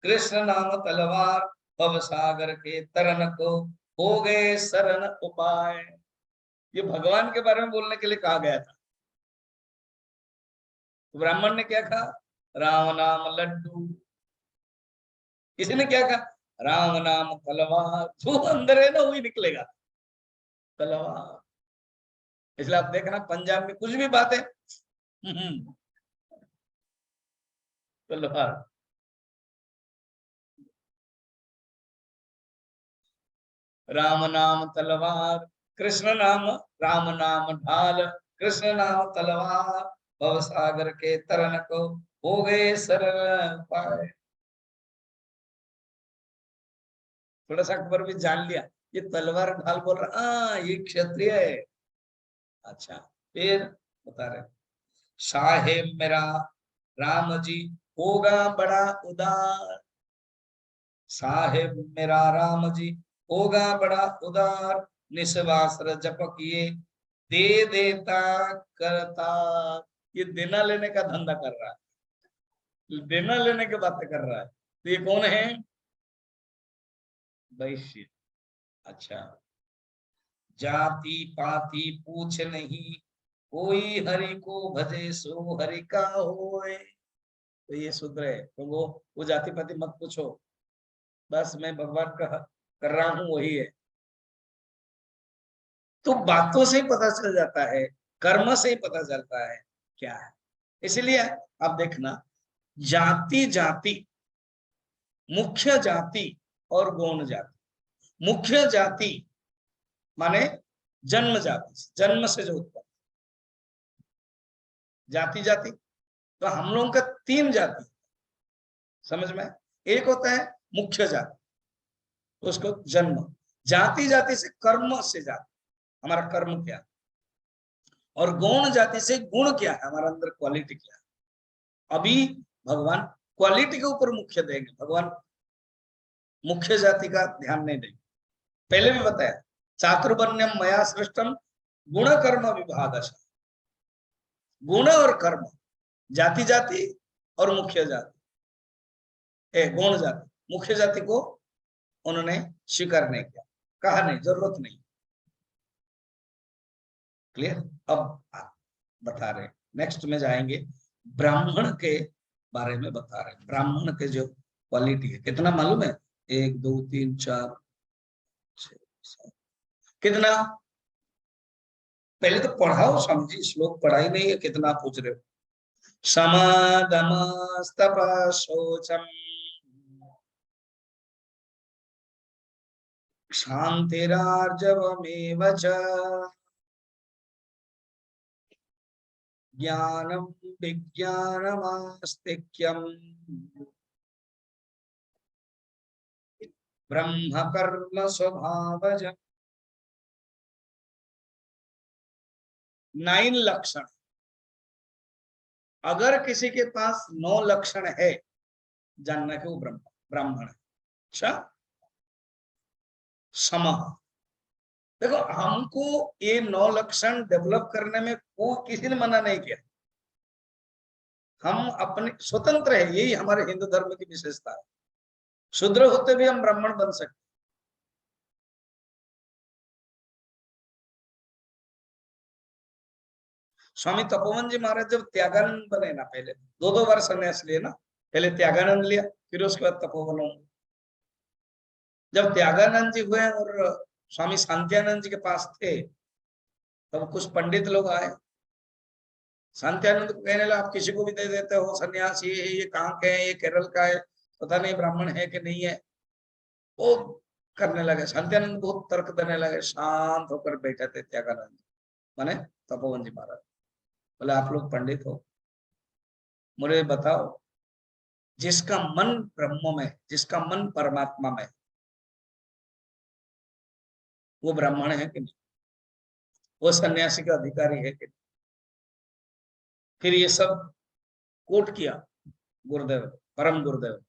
कृष्ण नाम तलवार, भव सागर के तरन को हो गए शरण उपाय। ये भगवान के बारे में बोलने के लिए कहा गया था। तो ब्राह्मण ने क्या कहा, राम नाम लड्डू, किसी ने क्या कहा, राम नाम तलवार, जो अंदर है ना वही निकलेगा, तलवार। इसलिए आप देखना पंजाब में कुछ भी बात है, तलवार। राम नाम तलवार, कृष्ण नाम, राम नाम ढाल, कृष्ण नाम तलवार, भव सागर के तरन को हो गए सरल पाए। थोड़ा सा अकबर भी जान लिया, ये तलवार ढाल बोल रहा, ये क्षत्रिय है। अच्छा, फिर बता रहे, साहेब मेरा राम जी होगा बड़ा उदार, साहेब मेरा राम जी होगा बड़ा उदार, निस्वास जप किए दे देता करता, ये देना लेने का धंधा कर रहा है, देना लेने की बातें कर रहा है। तो ये कौन है? वैश्य। अच्छा, जाति पाति पूछ नहीं, कोई हरि को भजे सो हरि का होए। तो ये सूत्र है। तो वो जाति पाति मत पूछो, बस मैं भगवान का कर रहा हूं वही है। तो बातों से ही पता चल जाता है, कर्म से ही पता चलता है क्या है। इसलिए आप देखना, जाति जाति, मुख्य जाति और गौण जाति। मुख्य जाति माने जन्म जाति, जन्म से जो उत्पन्न। जाति जाति, तो हम लोगों का 3 जाति समझ में। एक होता है मुख्य जाति, उसको जन्म। जाति जाति से कर्म से जाति, हमारा कर्म क्या है। और गौण जाति से गुण क्या है, हमारा अंदर क्वालिटी क्या है। अभी भगवान क्वालिटी के ऊपर मुख्य देंगे, भगवान मुख्य जाति का ध्यान नहीं देंगे। पहले भी बताया, चातुर्वर्ण्यम मया सृष्टम गुण कर्म विभागश। गुण और कर्म, जाति जाति और मुख्य जाति, गौण जाति। मुख्य जाति को उन्होंने स्वीकार नहीं किया, कहा नहीं, जरूरत नहीं। क्लियर? अब बता रहे, नेक्स्ट में जाएंगे, ब्राह्मण के बारे में बता रहे। ब्राह्मण के जो क्वालिटी है, कितना मालूम है? 1 2 3 4 6 7, कितना? पहले तो पढ़ाओ स्वामी जी, श्लोक पढ़ाई नहीं है, कितना पूछ रहे हो। समादमस्तप शौचम क्षान्तिरार्जवमेव च ज्ञानम विज्ञानमास्तिक्यम ब्रह्म कर्म स्वभावज। 9 लक्षण। अगर किसी के पास 9 लक्षण है, जानना कि वो ब्राह्मण है। अच्छा, सम। देखो, हमको ये 9 लक्षण डेवलप करने में वो किसी ने मना नहीं किया। हम अपने स्वतंत्र है, यही हमारे हिंदू धर्म की विशेषता है। शूद्र होते भी हम ब्राह्मण बन सकते। स्वामी तपोवन जी महाराज जब त्यागानंद बने ना, पहले 2 बार संन्यास लिए ना। पहले त्यागानंद लिया, फिर उसके बाद तपोवन हुआ। जब त्यागानंद जी हुए और स्वामी शांत्यानंद जी के पास थे, तब कुछ पंडित लोग आए, शांत्यानंद को कहने लगा, आप किसी को भी दे देते हो सन्यास, ये कहाँ के हैं, ये केरल का है, पता नहीं ब्राह्मण है कि नहीं है। वो करने लगे, शांत्यानंद बहुत तर्क देने लगे। शांत होकर बैठे थे त्यागानंद माने तपोवन जी महाराज। बोले, आप लोग पंडित हो, मुझे बताओ, जिसका मन ब्रह्म में, जिसका मन परमात्मा में, वो ब्राह्मण है कि नहीं? वो सन्यासी का अधिकारी है कि नहीं? फिर ये सब कोट किया गुरुदेव, परम गुरुदेव,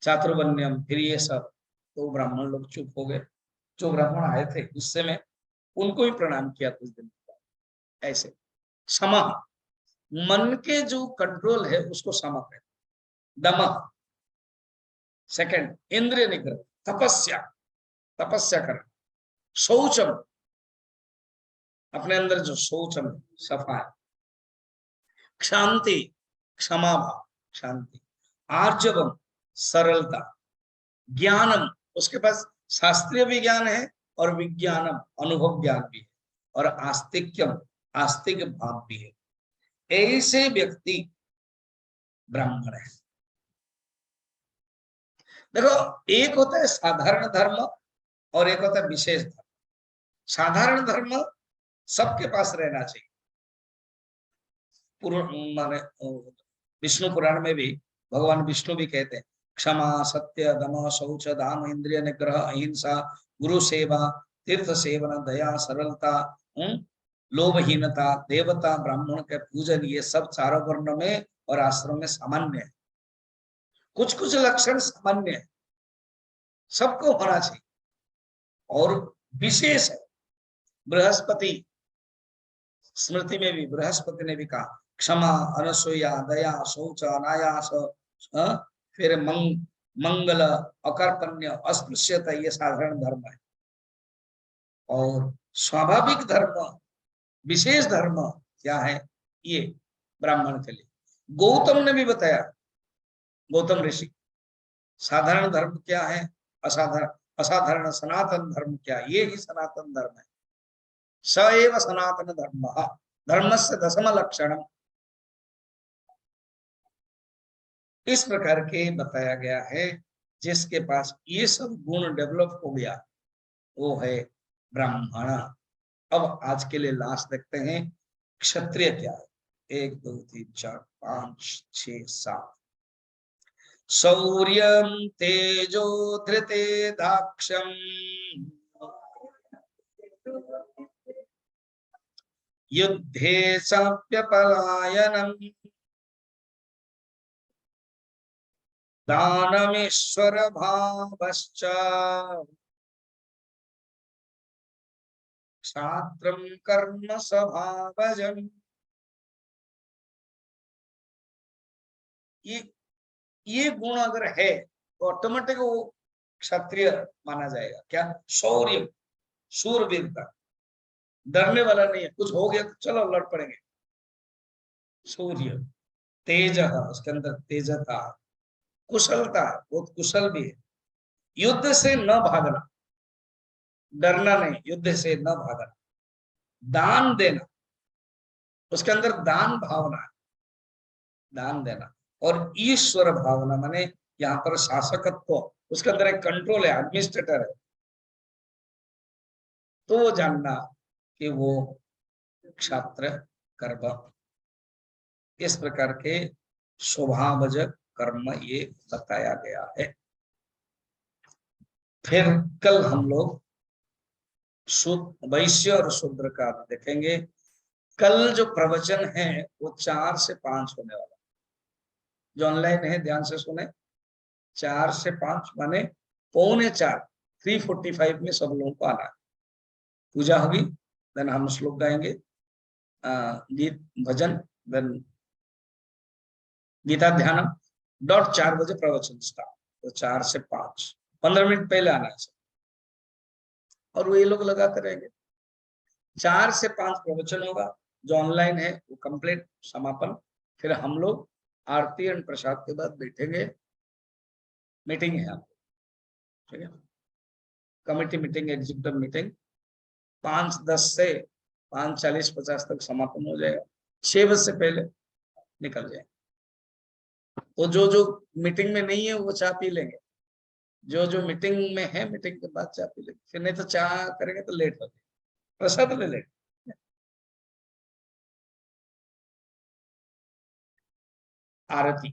चातुर्वर्ण्यम, फिर ये सब। तो ब्राह्मण लोग चुप हो गए। जो ब्राह्मण आए थे गुस्से में, उनको ही प्रणाम किया कुछ दिन बाद। ऐसे समा, मन के जो कंट्रोल है उसको समा कहते। दम, सेकंड इंद्रिय निग्रह, तपस्या, तपस्या करना। शौचम, अपने अंदर जो शौचम सफाई। शांति, क्षमा भाव, शांति। आर्जवम, सरलता। ज्ञानम, उसके पास शास्त्रीय भी ज्ञान है और विज्ञानम, अनुभव ज्ञान भी है। और आस्तिक्यम, आस्तिक भाव भी है। ऐसे व्यक्ति ब्राह्मण है। देखो, एक होता है साधारण धर्म और एक होता है विशेष धर्म। साधारण धर्म सबके पास रहना चाहिए। माने विष्णु पुराण में भी भगवान विष्णु भी कहते हैं, क्षमा, सत्य, दम, शौच, दान, इंद्रिय निग्रह, अहिंसा, गुरु सेवा, तीर्थ सेवन, दया, सरलता, लोभहीनता, देवता, ब्राह्मण के पूजन, ये सब चारों वर्ण में और आश्रम में सामान्य है। कुछ कुछ लक्षण सामान्य है, सबको होना चाहिए। और विशेष है, बृहस्पति स्मृति में भी बृहस्पति ने भी कहा क्षमा, अनसूया, दया, शौच, अनायास, फिर मंगल, अकर्पण्य, अस्पृश्यता, ये साधारण धर्म है। और स्वाभाविक धर्म, विशेष धर्म क्या है, ये ब्राह्मण के लिए गौतम ने भी बताया। गौतम ऋषि साधारण धर्म क्या है, असाधारण, असाधारण सनातन धर्म क्या, ये ही सनातन धर्म है। स एव सनातन धर्म, धर्मस्य दशम लक्षणम, इस प्रकार के बताया गया है। जिसके पास ये सब गुण डेवलप हो गया वो है ब्राह्मण। अब आज के लिए लास्ट देखते हैं क्षत्रिय क्या है। 1 2 3 4 5 6 7। शौर्यं तेजो धृते दाक्षम, युद्धे चाप्यपलायनम्, दानमीश्वर भावश्च, क्षात्रं कर्म स्वभावजम्। ये गुण अगर है तो ऑटोमेटिक वो क्षत्रिय माना जाएगा। क्या? शौर्य, शूरवीरता, डरने वाला नहीं है, कुछ हो गया तो चलो लड़ पड़ेंगे। शौर्य, तेज, उसके अंदर तेजता, कुशलता, बहुत कुशल भी है। युद्ध से न भागना, डरना नहीं, युद्ध से न भागना। दान देना, उसके अंदर दान भावना है, दान देना। और ईश्वर भावना माने यहाँ पर शासकत्व, उसके अंदर एक कंट्रोल है, एडमिनिस्ट्रेटर है। तो वो जानना कि वो क्षात्र कर्म, इस प्रकार के स्वभावज कर्म ये बताया गया है। फिर कल हम लोग वैश्य और शूद्र का देखेंगे। कल जो प्रवचन है वो 4 से 5 होने वाला। जो ऑनलाइन है ध्यान से सुने, 4 से 5 माने 3:45, 3:45 में सब लोगों को आना है। पूजा होगी, देन हम श्लोक गाएंगे, गीत भजन, देन गीता ध्यानम, डॉट 4 बजे प्रवचन स्टार्ट। तो 4 से 5, 15 मिनट पहले आना है सब। और वो ये लोग लगा कर रहेंगे। 4 से 5 प्रवचन होगा। जो ऑनलाइन है वो कंप्लीट समापन। फिर हम लोग आरती एंड प्रसाद के बाद बैठेंगे, मीटिंग है आपको, ठीक है, कमेटी मीटिंग, एग्जीक्यूटिव मीटिंग। 5:10 से 5:40-50 तक समापन हो जाएगा। 6 बजे से पहले निकल जाए। तो जो जो मीटिंग में नहीं है वो चाय पी लेंगे, जो जो मीटिंग में है मीटिंग के बाद चाय पी लेंगे। फिर नहीं तो चाय करेंगे तो लेट हो जाएगा, प्रसाद ले लेंगे। आरती